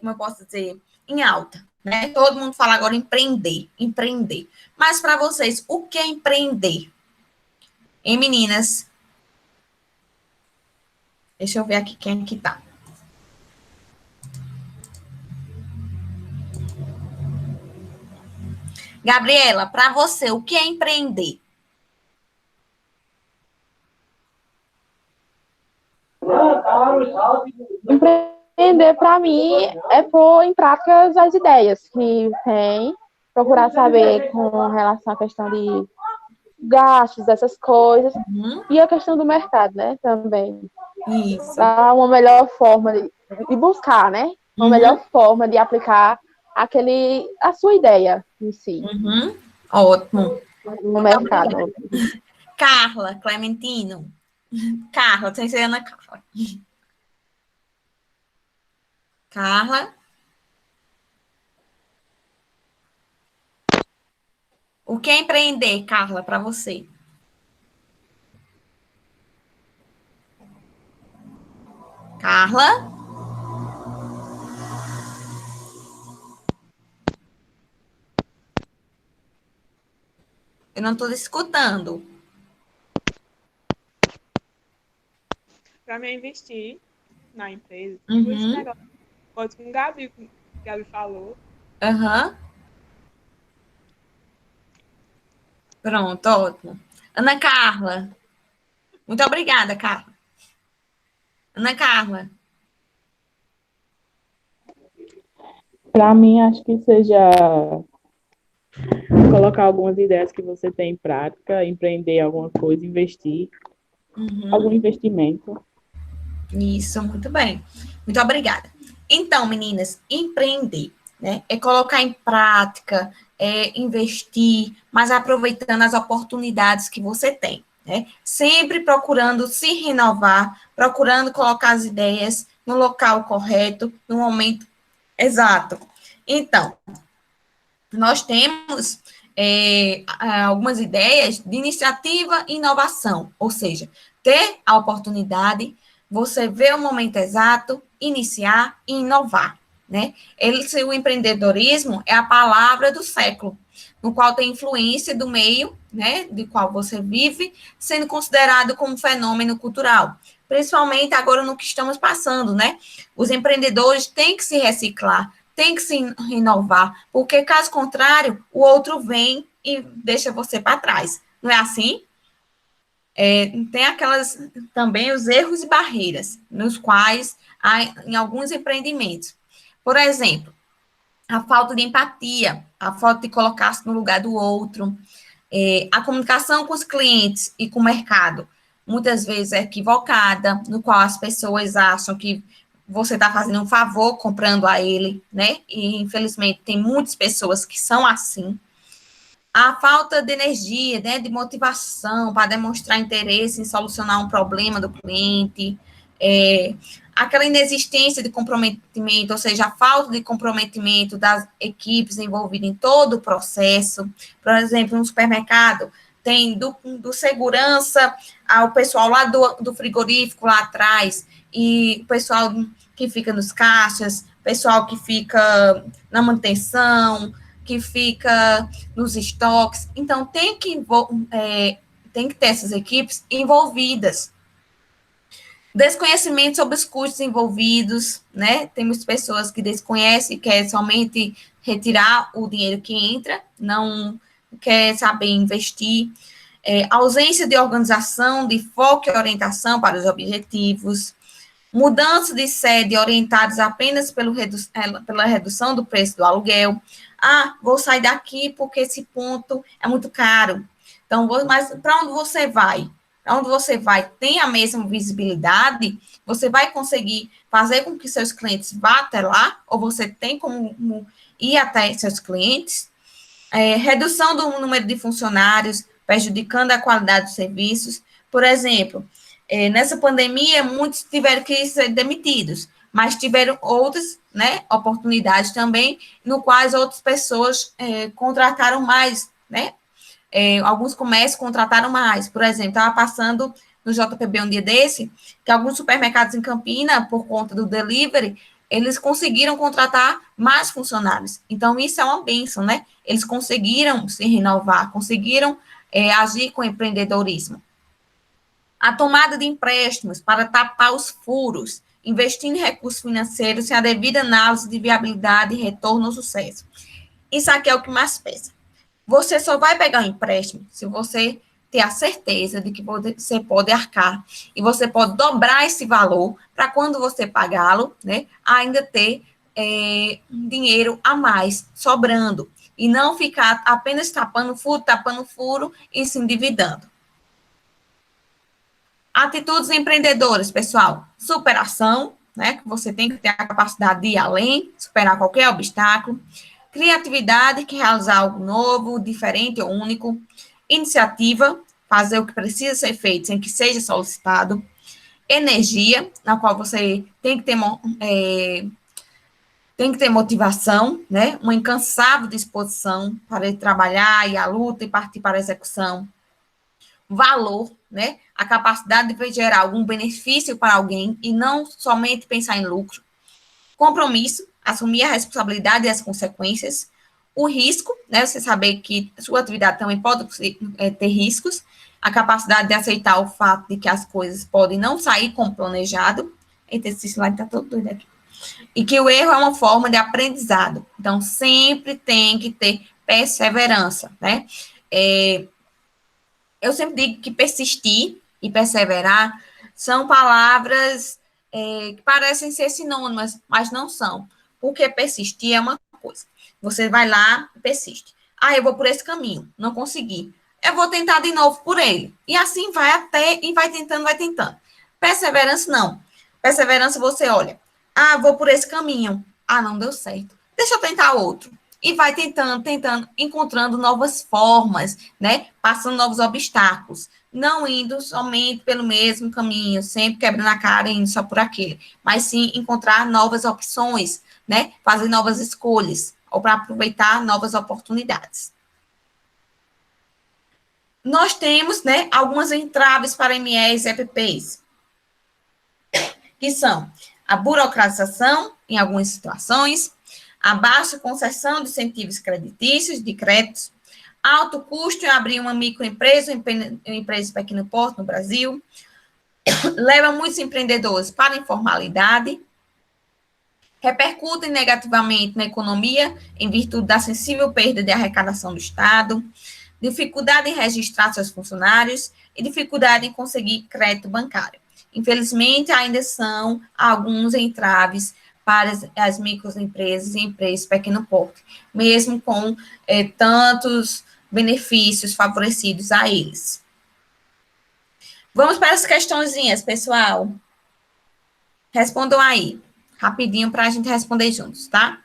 como eu posso dizer, em alta, né? Todo mundo fala agora empreender. Mas para vocês, o que é empreender? Hein, meninas? Deixa eu ver aqui quem que tá. Gabriela, para você, o que é empreender? Empreender, para mim, é pôr em prática as ideias que tem, procurar saber com relação à questão de gastos, essas coisas, e a questão do mercado, né, também. Isso. Para uma melhor forma de buscar, né, uma melhor forma de aplicar a sua ideia em si. Ótimo. No mercado. Carla Clementino. Carla, sem ser Ana Carla. Carla. O que é empreender, Carla, para você? Carla? Eu não estou escutando. Para mim, investir na empresa. Uhum. Esse negócio pode com o Gabi, que o Gabi falou. Aham. Pronto, ótimo. Ana Carla. Muito obrigada, Carla. Ana Carla. Para mim, acho que seja colocar algumas ideias que você tem em prática, empreender alguma coisa, investir, algum investimento. Isso, muito bem. Muito obrigada. Então, meninas, empreender, né? É colocar em prática, é investir, mas aproveitando as oportunidades que você tem, né? Sempre procurando se renovar, procurando colocar as ideias no local correto, no momento exato. Então, nós temos algumas ideias de iniciativa e inovação, ou seja, ter a oportunidade, você ver o momento exato, iniciar e inovar, né? O empreendedorismo é a palavra do século, no qual tem influência do meio, né, de qual você vive, sendo considerado como um fenômeno cultural, principalmente agora no que estamos passando, né? Os empreendedores têm que se reciclar, tem que se inovar, porque caso contrário, o outro vem e deixa você para trás. Não é assim? Tem aquelas também os erros e barreiras, nos quais há em alguns empreendimentos. Por exemplo, a falta de empatia, a falta de colocar-se no lugar do outro, a comunicação com os clientes e com o mercado, muitas vezes é equivocada, no qual as pessoas acham que você está fazendo um favor comprando a ele, né? E, infelizmente, tem muitas pessoas que são assim. A falta de energia, né, de motivação para demonstrar interesse em solucionar um problema do cliente, aquela inexistência de comprometimento, ou seja, a falta de comprometimento das equipes envolvidas em todo o processo. Por exemplo, no supermercado, tem do segurança ao pessoal lá do frigorífico lá atrás, e o pessoal que fica nos caixas, pessoal que fica na manutenção, que fica nos estoques. Então, tem que ter essas equipes envolvidas. Desconhecimento sobre os custos envolvidos, né? Temos pessoas que desconhecem, quer somente retirar o dinheiro que entra, não quer saber investir. Ausência de organização, de foco e orientação para os objetivos. Mudança de sede orientadas apenas pela redução do preço do aluguel. Ah, vou sair daqui porque esse ponto é muito caro. Então, mas para onde você vai? Para onde você vai tem a mesma visibilidade? Você vai conseguir fazer com que seus clientes vá até lá? Ou você tem como ir até seus clientes? Redução do número de funcionários, prejudicando a qualidade dos serviços. Por exemplo, nessa pandemia, muitos tiveram que ser demitidos, mas tiveram outras, né, oportunidades também, no quais outras pessoas contrataram mais, né? Alguns comércios contrataram mais. Por exemplo, estava passando no JPB um dia desse, que alguns supermercados em Campina, por conta do delivery, eles conseguiram contratar mais funcionários. Então, isso é uma bênção, né? Eles conseguiram se renovar, conseguiram agir com empreendedorismo. A tomada de empréstimos para tapar os furos, investindo em recursos financeiros sem a devida análise de viabilidade, retorno ou sucesso. Isso aqui é o que mais pesa. Você só vai pegar um empréstimo se você ter a certeza de que você pode arcar e você pode dobrar esse valor para quando você pagá-lo, né, ainda ter dinheiro a mais sobrando e não ficar apenas tapando furo e se endividando. Atitudes empreendedoras, pessoal. Superação, né? Que você tem que ter a capacidade de ir além, superar qualquer obstáculo. Criatividade, que é realizar algo novo, diferente ou único. Iniciativa, fazer o que precisa ser feito sem que seja solicitado. Energia, na qual você tem que ter motivação, né? Uma incansável disposição para trabalhar e a luta e partir para a execução. Valor, né? A capacidade de gerar algum benefício para alguém e não somente pensar em lucro. Compromisso, assumir a responsabilidade e as consequências. O risco, né? Você saber que sua atividade também pode ter riscos. A capacidade de aceitar o fato de que as coisas podem não sair como planejado. Eita, esse slide está todo doido aqui. E que o erro é uma forma de aprendizado. Então, sempre tem que ter perseverança, né? Eu sempre digo que persistir e perseverar são palavras que parecem ser sinônimas, mas não são. Porque persistir é uma coisa. Você vai lá e persiste. Eu vou por esse caminho, não consegui. Eu vou tentar de novo por ele. E assim vai até, e vai tentando, vai tentando. Perseverança, não. Perseverança, você olha. Vou por esse caminho. Não deu certo. Deixa eu tentar outro. E vai tentando, encontrando novas formas, né? Passando novos obstáculos. Não indo somente pelo mesmo caminho, sempre quebrando a cara e indo só por aquele. Mas sim encontrar novas opções, né? Fazer novas escolhas, ou para aproveitar novas oportunidades. Nós temos, né, algumas entraves para MEs e EPPs, que são a burocratização, em algumas situações, a baixa concessão de incentivos creditícios, de créditos, alto custo em abrir uma microempresa, uma empresa de pequeno porte no Brasil, leva muitos empreendedores para a informalidade, repercutem negativamente na economia em virtude da sensível perda de arrecadação do Estado, dificuldade em registrar seus funcionários e dificuldade em conseguir crédito bancário. Infelizmente, ainda são alguns entraves para as microempresas e empresas de pequeno porte, mesmo com tantos benefícios favorecidos a eles. Vamos para as questõezinhas, pessoal. Respondam aí, rapidinho, para a gente responder juntos, tá?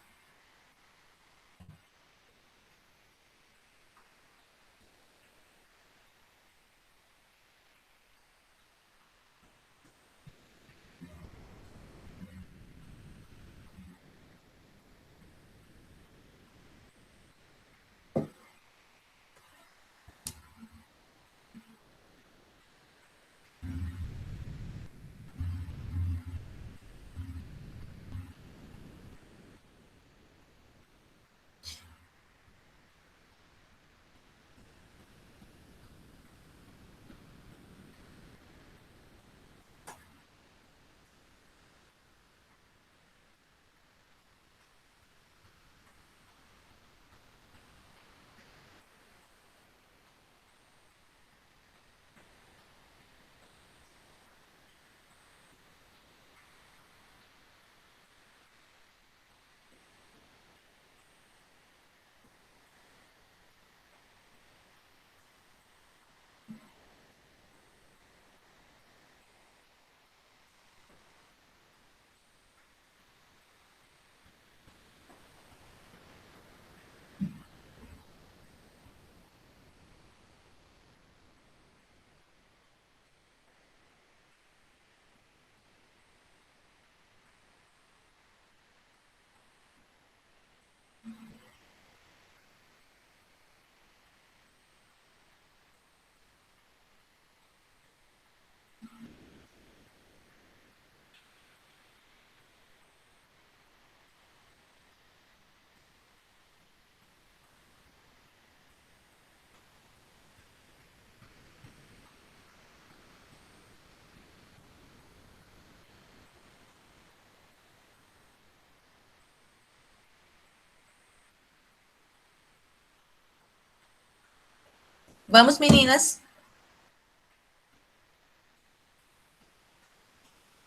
Vamos, meninas.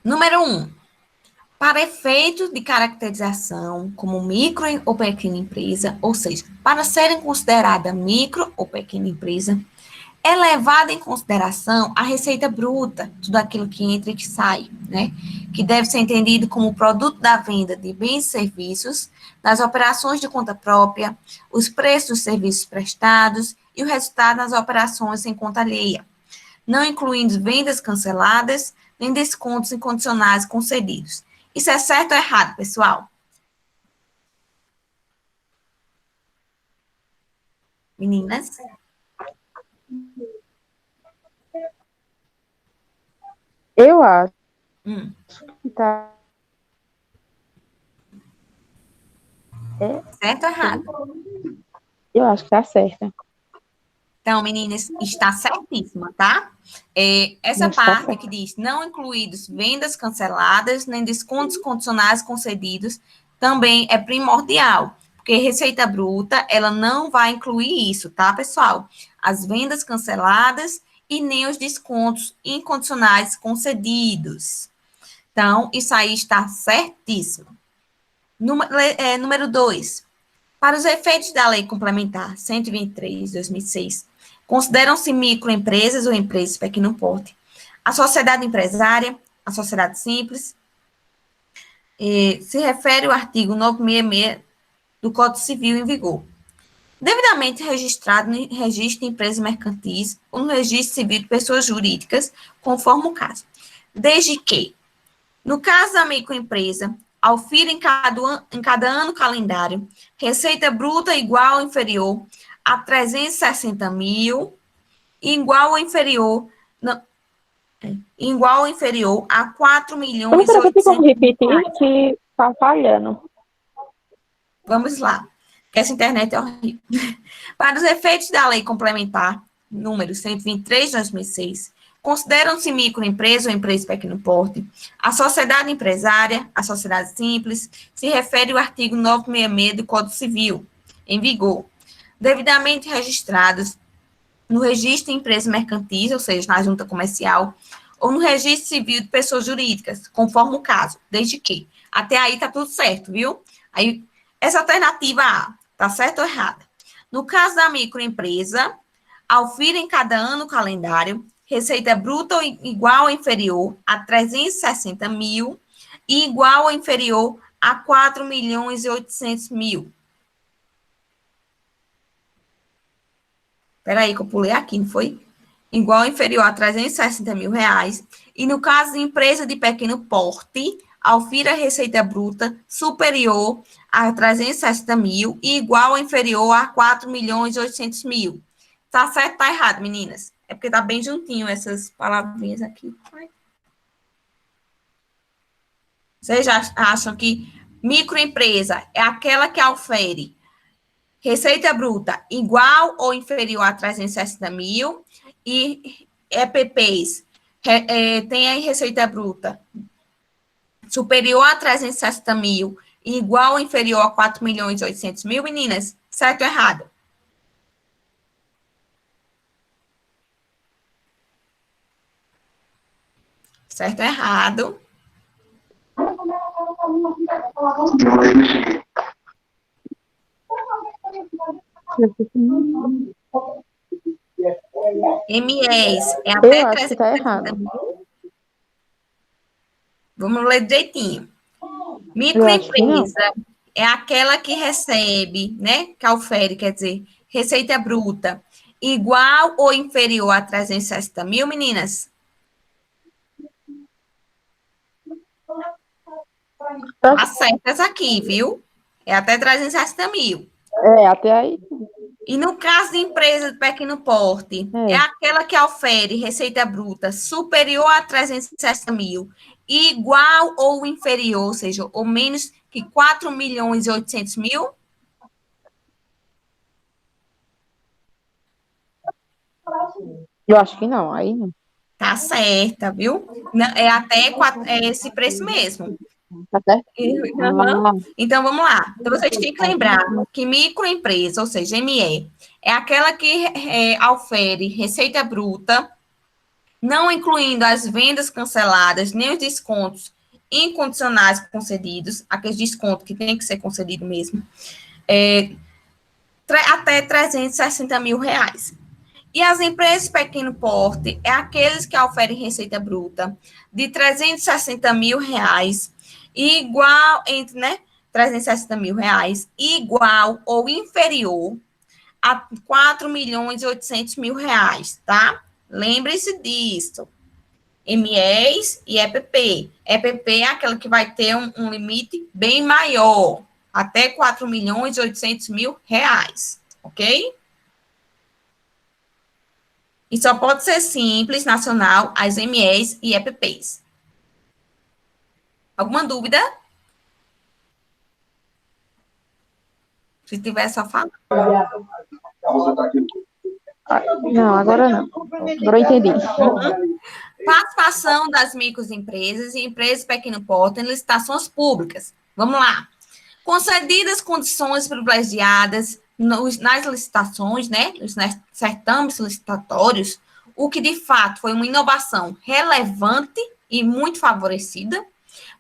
Número 1. Para efeitos de caracterização como micro ou pequena empresa, ou seja, para serem consideradas micro ou pequena empresa, É levada em consideração a receita bruta, tudo aquilo que entra e que sai, né? Que deve ser entendido como produto da venda de bens e serviços, das operações de conta própria, os preços dos serviços prestados e o resultado das operações em conta alheia, não incluindo vendas canceladas, nem descontos incondicionais concedidos. Isso é certo ou errado, pessoal? Meninas? Eu acho Hum. que tá. Certo ou errado? Eu acho que tá certa. Então, meninas, está certíssima, tá? Essa Acho que tá parte certa. que diz não incluídos vendas canceladas, nem descontos condicionais concedidos, também é primordial, porque receita bruta, ela não vai incluir isso, tá, pessoal? As vendas canceladas e nem os descontos incondicionais concedidos. Então, isso aí está certíssimo. Número 2. Para os efeitos da Lei Complementar 123 de 2006, consideram-se microempresas ou empresas de pequeno porte a sociedade empresária, a sociedade simples, se refere o artigo 966 do Código Civil em vigor. Devidamente registrado no registro de empresas mercantis ou no registro civil de pessoas jurídicas, conforme o caso. Desde que, no caso da microempresa, aufira em cada ano calendário, receita bruta igual ou inferior a 360 mil, igual ou inferior, não, igual ou inferior a 4 milhões e Professora, você tem como 800 mil repetir reais. que tá falhando? Vamos lá, que essa internet é horrível. Para os efeitos da Lei Complementar número 123 de 2006, consideram-se microempresa ou empresa de pequeno porte a sociedade empresária, a sociedade simples, se refere o artigo 966 do Código Civil, em vigor, devidamente registrados no registro de empresa mercantis, ou seja, na junta comercial, ou no registro civil de pessoas jurídicas, conforme o caso, desde que. Até aí tá tudo certo, viu? Aí, essa alternativa A, tá certo ou errada? No caso da microempresa, aufira em cada ano calendário, receita bruta igual ou inferior a 360 mil e igual ou inferior a 4 milhões e 800 mil. Espera aí que eu pulei aqui, não foi? Igual ou inferior a 360 mil reais. E no caso de empresa de pequeno porte, aufira receita bruta superior a 360 mil e igual ou inferior a 4 milhões e 800 mil. Tá certo ou tá errado, meninas? É porque tá bem juntinho essas palavrinhas aqui. Vocês acham que microempresa é aquela que aufere receita bruta igual ou inferior a 360 mil e EPPs tem aí receita bruta superior a 360 mil e igual ou inferior a 4 milhões e 800 mil, meninas? Certo ou errado? Certo ou errado? MEs é até Eu acho que tá 360 errado. mil. Vamos ler direitinho. Eu acho que não. Microempresa é aquela que recebe, né? Que aufere, quer dizer, receita bruta igual ou inferior a 360 mil, meninas? Tá certas aqui, viu? É até 360 mil. Até aí. E no caso de empresa de pequeno porte, é aquela que aufere receita bruta superior a 360 mil, igual ou inferior, ou seja, ou menos que 4 milhões e 800 mil? Eu acho que não. Aí não. Tá certa, viu? É até esse preço mesmo. Tá certo? Uhum. Então, vamos lá. Então, vocês têm que lembrar que microempresa, ou seja, ME, é aquela que aufere receita bruta, não incluindo as vendas canceladas, nem os descontos incondicionais concedidos, aqueles descontos que tem que ser concedido mesmo, até 360 mil reais. E as empresas de pequeno porte é aqueles que oferem receita bruta de R$ 360 mil, igual, entre, né, R$ 360 mil, igual ou inferior a R$ 4.800.000, tá? Lembre-se disso. MEs e EPP. EPP é aquela que vai ter um limite bem maior, até R$ 4.800.000, ok? E só pode ser simples, nacional, as MEs e EPPs. Alguma dúvida? Se tiver, só fala. Não, agora não. Agora eu entendi. Participação das microempresas e empresas de pequeno porte em licitações públicas. Vamos lá. Concedidas condições privilegiadas nas licitações, né, nos certames licitatórios, o que de fato foi uma inovação relevante e muito favorecida,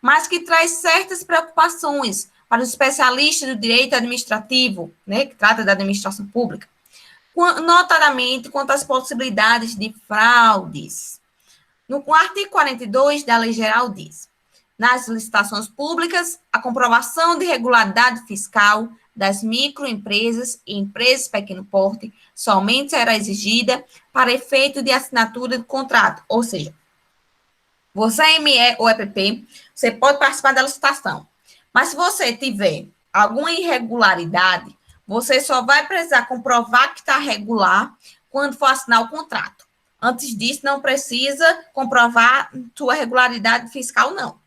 mas que traz certas preocupações para os especialistas do direito administrativo, né, que trata da administração pública, notadamente quanto às possibilidades de fraudes. No artigo 42 da Lei Geral diz: nas licitações públicas, a comprovação de regularidade fiscal das microempresas e empresas de pequeno porte somente será exigida para efeito de assinatura do contrato. Ou seja, você é ME ou EPP, você pode participar da licitação. Mas se você tiver alguma irregularidade, você só vai precisar comprovar que está regular quando for assinar o contrato. Antes disso, não precisa comprovar sua regularidade fiscal, não.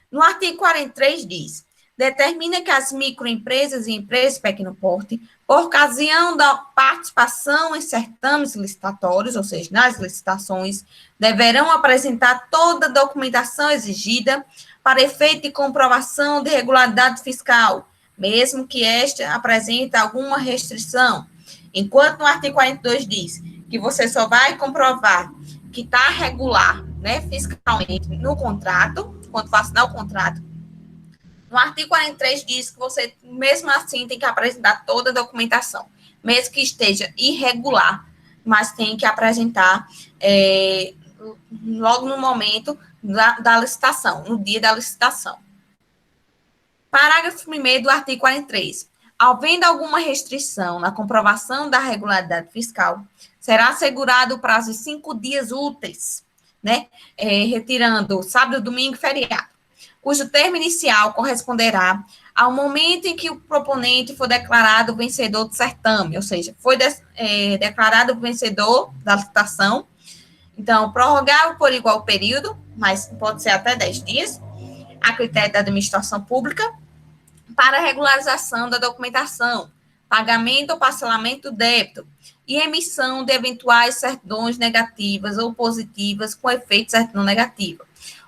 No artigo 43 diz: determina que as microempresas e empresas de pequeno porte, por ocasião da participação em certames licitatórios, ou seja, nas licitações, deverão apresentar toda a documentação exigida para efeito de comprovação de regularidade fiscal, mesmo que esta apresente alguma restrição. Enquanto no artigo 42 diz que você só vai comprovar que está regular, né, fiscalmente no contrato, quando for assinar o contrato. No artigo 43 diz que você, mesmo assim, tem que apresentar toda a documentação, mesmo que esteja irregular, mas tem que apresentar logo no momento da licitação, no dia da licitação. Parágrafo 1º do artigo 43. Havendo alguma restrição na comprovação da regularidade fiscal, será assegurado o prazo de 5 dias úteis, né? Retirando sábado, domingo e feriado, cujo termo inicial corresponderá ao momento em que o proponente for declarado vencedor do certame, ou seja, foi declarado vencedor da licitação. Então, prorrogável por igual período, mas pode ser até 10 dias, a critério da administração pública, para regularização da documentação, pagamento ou parcelamento do débito e emissão de eventuais certidões negativas ou positivas com efeito de certidão negativa.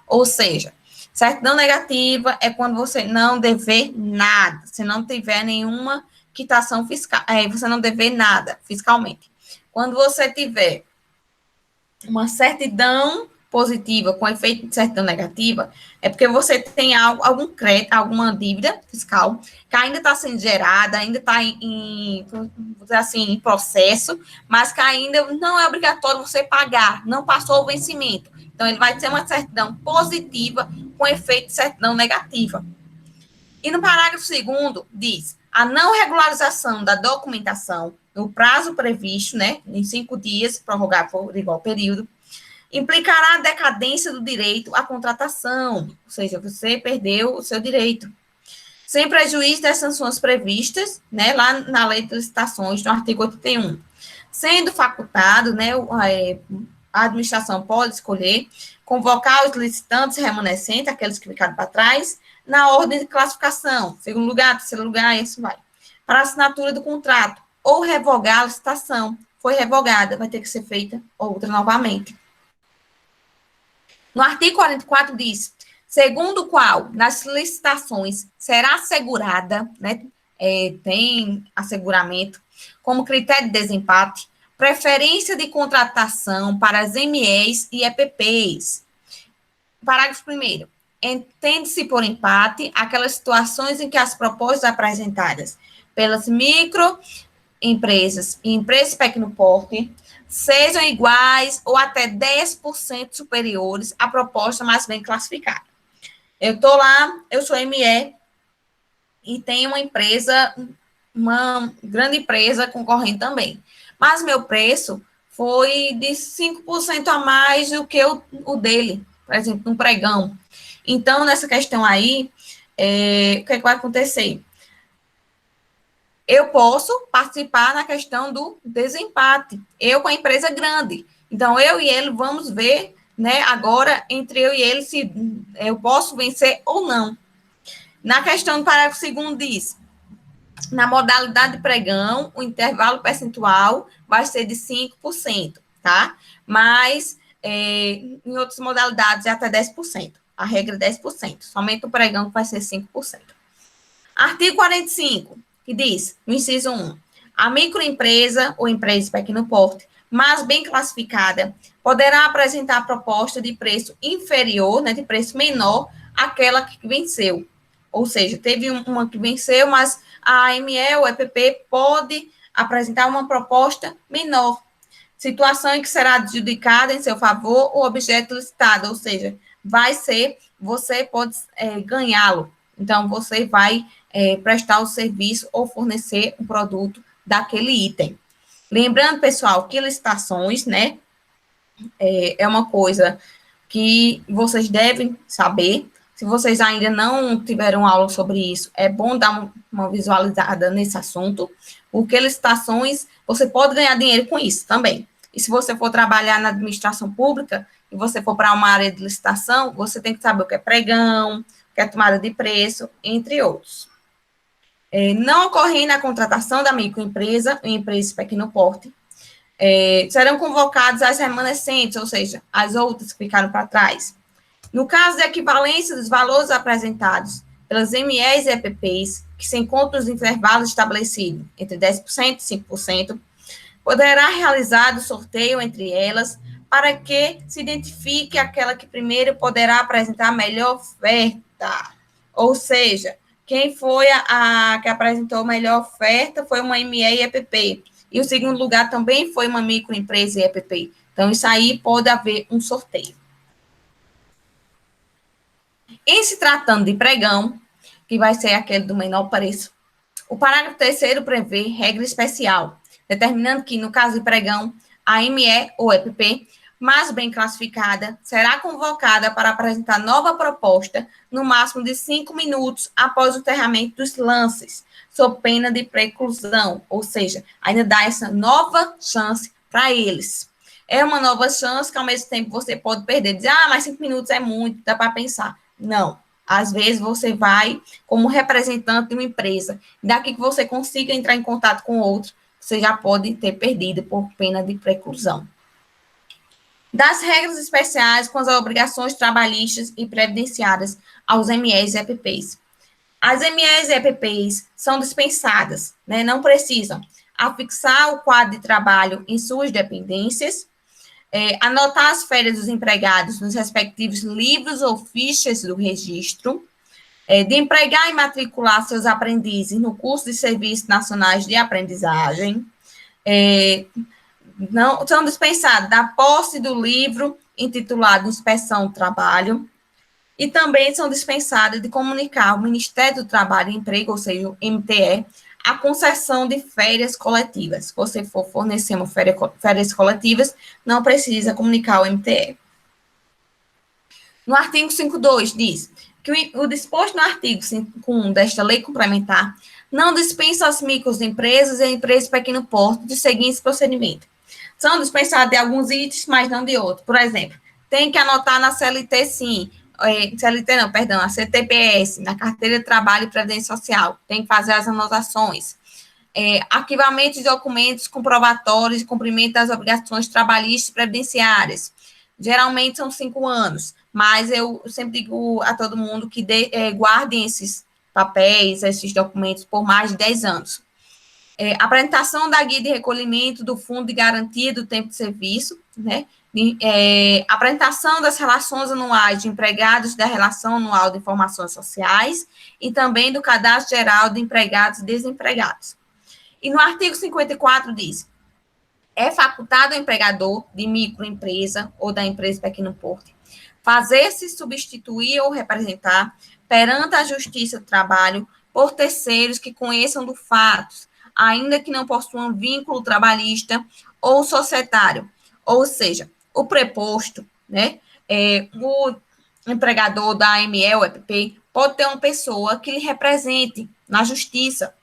Ou seja, certidão negativa é quando você não dever nada, se não tiver nenhuma quitação fiscal, você não dever nada fiscalmente. Quando você tiver uma certidão positiva com efeito de certidão negativa, é porque você tem algum crédito, alguma dívida fiscal que ainda está sendo gerada, ainda está em processo, mas que ainda não é obrigatório você pagar, não passou o vencimento. Então, ele vai ter uma certidão positiva com efeito de certidão negativa. E no parágrafo 2º diz: a não regularização da documentação no prazo previsto, né, em 5 dias, prorrogar por igual período, implicará a decadência do direito à contratação, ou seja, você perdeu o seu direito, sem prejuízo das sanções previstas, né, lá na Lei de Licitações, no artigo 81. Sendo facultado, né, a administração pode escolher convocar os licitantes remanescentes, aqueles que ficaram para trás, na ordem de classificação, segundo lugar, terceiro lugar, e assim vai, para assinatura do contrato, ou revogar a licitação. Foi revogada, vai ter que ser feita outra novamente. No artigo 44 diz: segundo o qual, nas licitações, será assegurada, né, tem asseguramento, como critério de desempate, preferência de contratação para as MEs e EPPs. Parágrafo 1º. Entende-se por empate aquelas situações em que as propostas apresentadas pelas microempresas e empresas de pequeno porte sejam iguais ou até 10% superiores à proposta mais bem classificada. Eu estou lá, eu sou ME e tenho uma empresa, uma grande empresa concorrente também. Mas meu preço foi de 5% a mais do que o dele, por exemplo, um pregão. Então, nessa questão aí, o que vai acontecer? Eu posso participar na questão do desempate. Eu com a empresa grande. Então, eu e ele vamos ver, né, agora, entre eu e ele, se eu posso vencer ou não. Na questão do parágrafo 2º diz, na modalidade de pregão, o intervalo percentual vai ser de 5%, tá? Mas, em outras modalidades, é até 10%. A regra é 10%. Somente o pregão vai ser 5%. Artigo 45, que diz, no inciso 1, a microempresa ou empresa de pequeno porte, mas bem classificada, poderá apresentar proposta de preço inferior, né, de preço menor, àquela que venceu. Ou seja, teve uma que venceu, mas a AME ou EPP pode apresentar uma proposta menor. Situação em que será adjudicada em seu favor o objeto licitado, ou seja, você pode ganhá-lo. Então, você vai prestar o serviço ou fornecer um produto daquele item. Lembrando, pessoal, que licitações, né, é uma coisa que vocês devem saber. Se vocês ainda não tiveram aula sobre isso, é bom dar uma visualizada nesse assunto, porque licitações, você pode ganhar dinheiro com isso também. E se você for trabalhar na administração pública, e você for para uma área de licitação, você tem que saber o que é pregão, o que é tomada de preço, entre outros. Não ocorrendo a contratação da microempresa, ou empresa de pequeno porte, serão convocados as remanescentes, ou seja, as outras que ficaram para trás. No caso de equivalência dos valores apresentados pelas MEs e EPPs, que se encontram nos intervalos estabelecidos entre 10% e 5%, poderá realizar o sorteio entre elas para que se identifique aquela que primeiro poderá apresentar a melhor oferta. Ou seja, quem foi a que apresentou a melhor oferta foi uma ME e EPP. E o segundo lugar também foi uma microempresa e EPP. Então, isso aí pode haver um sorteio. Em se tratando de pregão, que vai ser aquele do menor preço, o parágrafo 3º prevê regra especial, determinando que, no caso de pregão, a ME ou EPP, mais bem classificada, será convocada para apresentar nova proposta no máximo de 5 minutos após o encerramento dos lances, sob pena de preclusão, ou seja, ainda dá essa nova chance para eles. É uma nova chance que, ao mesmo tempo, você pode perder, dizer, mas 5 minutos é muito, dá para pensar. Não. Às vezes, você vai como representante de uma empresa, daqui que você consiga entrar em contato com outro, você já pode ter perdido por pena de preclusão. Das regras especiais com as obrigações trabalhistas e previdenciárias aos MEs e EPPs. As MEs e EPPs são dispensadas, né, não precisam afixar o quadro de trabalho em suas dependências, anotar as férias dos empregados nos respectivos livros ou fichas do registro, de empregar e matricular seus aprendizes no curso de Serviços Nacionais de Aprendizagem, não são dispensados da posse do livro intitulado Inspeção do Trabalho, e também são dispensados de comunicar ao Ministério do Trabalho e Emprego, ou seja, o MTE, a concessão de férias coletivas. Se você for fornecer uma férias coletivas, não precisa comunicar ao MTE. No artigo 5.2 diz que o disposto no artigo 5.1 desta lei complementar não dispensa as microempresas e empresas de pequeno porte dos seguintes procedimentos. São dispensados de alguns itens, mas não de outros. Por exemplo, tem que anotar na CLT, sim. CLT não, perdão, a CTPS, na Carteira de Trabalho e Previdência Social. Tem que fazer as anotações. Arquivamento de documentos comprobatórios de cumprimento das obrigações trabalhistas e previdenciárias. Geralmente são 5 anos, mas eu sempre digo a todo mundo que guardem esses papéis, esses documentos por mais de 10 anos. Apresentação da guia de recolhimento do Fundo de Garantia do Tempo de Serviço, né? Apresentação das relações anuais de empregados da Relação Anual de Informações Sociais e também do Cadastro Geral de Empregados e Desempregados. E no artigo 54 diz, É facultado ao empregador de microempresa ou da empresa de pequeno porte fazer-se substituir ou representar perante a Justiça do Trabalho por terceiros que conheçam do fato, ainda que não possuam vínculo trabalhista ou societário. Ou seja, o preposto, né, o empregador da AME ou EPP pode ter uma pessoa que lhe represente na Justiça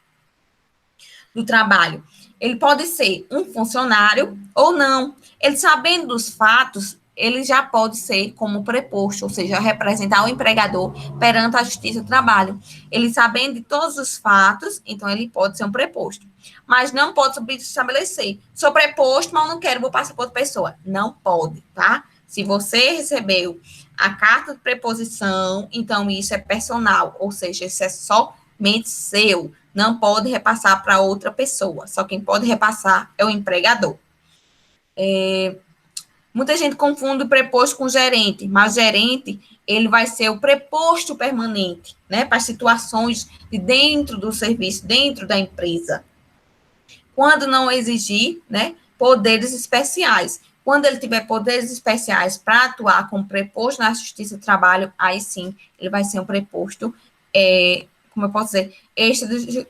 do Trabalho. Ele pode ser um funcionário ou não. Ele sabendo dos fatos, ele já pode ser como preposto, ou seja, representar o empregador perante a Justiça do Trabalho. Ele sabendo de todos os fatos, então ele pode ser um preposto. Mas não pode estabelecer. Sou preposto, mas não quero, vou passar para outra pessoa. Não pode, tá? Se você recebeu a carta de preposição, então isso é personal, ou seja, isso é somente seu. Não pode repassar para outra pessoa. Só quem pode repassar é o empregador. Muita gente confunde o preposto com gerente, mas gerente, ele vai ser o preposto permanente, né, para situações de dentro do serviço, dentro da empresa. Quando não exigir, né, poderes especiais. Quando ele tiver poderes especiais para atuar como preposto na Justiça do Trabalho, aí sim, ele vai ser um preposto, como eu posso dizer,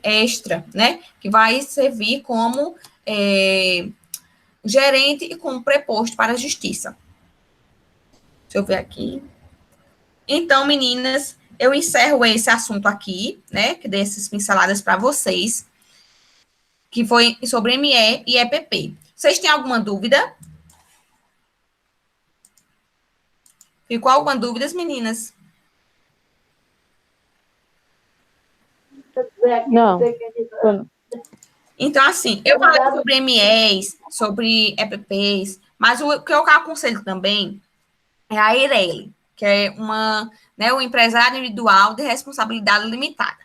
extra, né, que vai servir como gerente e como preposto para a Justiça. Deixa eu ver aqui. Então, meninas, eu encerro esse assunto aqui, né, que dei essas pinceladas para vocês, que foi sobre ME e EPP. Vocês têm alguma dúvida? Ficou alguma dúvida, meninas? Não. Então, assim, eu falei sobre MEs, sobre EPPs, mas o que eu aconselho também é a EIRELI, que é o empresário individual de responsabilidade limitada,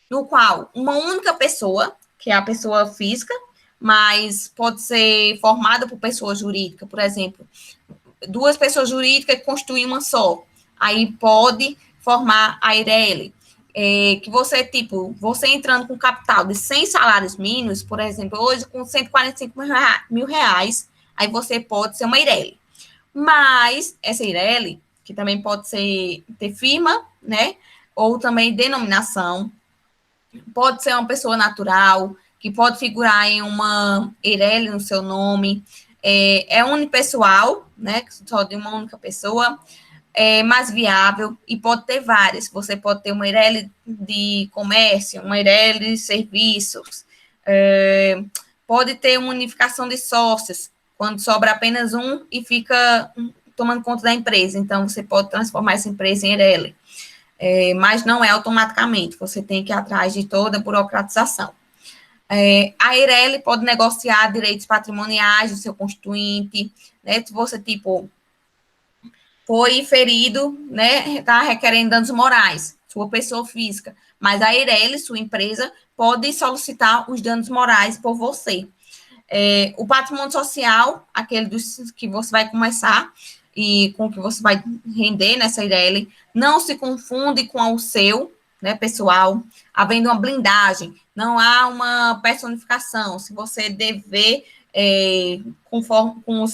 no qual uma única pessoa, que é a pessoa física, mas pode ser formada por pessoa jurídica, por exemplo, 2 pessoas jurídicas que constituem uma só, aí pode formar a EIRELI. Que você, você entrando com capital de 100 salários mínimos, por exemplo, hoje com 145 mil reais, aí você pode ser uma EIRELI. Mas essa EIRELI, que também pode ter firma, né, ou também denominação, pode ser uma pessoa natural, que pode figurar em uma EIRELI no seu nome, é unipessoal, né, só de uma única pessoa, mais viável e pode ter várias. Você pode ter uma EIRELI de comércio, uma EIRELI de serviços, pode ter uma unificação de sócios, quando sobra apenas um e fica tomando conta da empresa. Então, você pode transformar essa empresa em EIRELI. Mas não é automaticamente, você tem que ir atrás de toda a burocratização. A EIRELI pode negociar direitos patrimoniais do seu constituinte, né? Se você, foi ferido, né, está requerendo danos morais, sua pessoa física, mas a EIRELI, sua empresa, pode solicitar os danos morais por você. O patrimônio social, aquele que você vai começar e com que você vai render nessa EIRELI, não se confunde com o seu, né, pessoal, havendo uma blindagem, não há uma personificação. Se você dever conforme com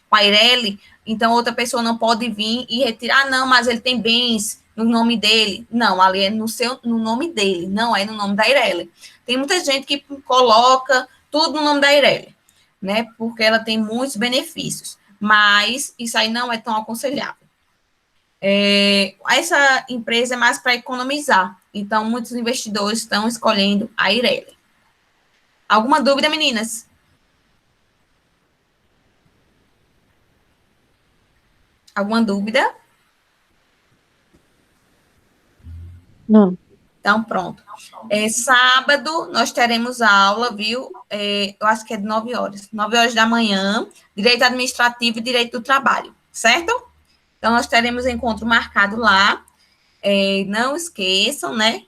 a EIRELI, então outra pessoa não pode vir e retirar, não, mas ele tem bens no nome dele. Não, ali é no nome dele, não é no nome da EIRELI. Tem muita gente que coloca tudo no nome da EIRELI, né, porque ela tem muitos benefícios, mas isso aí não é tão aconselhável. Essa empresa é mais para economizar, então muitos investidores estão escolhendo a EIRELI. Alguma dúvida, meninas? Alguma dúvida? Não. Então, pronto. Sábado, nós teremos aula, viu? Eu acho que é de 9 horas. 9 horas da manhã, Direito Administrativo e Direito do Trabalho, certo? Então, nós teremos encontro marcado lá. Não esqueçam, né?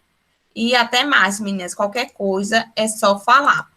E até mais, meninas. Qualquer coisa, é só falar.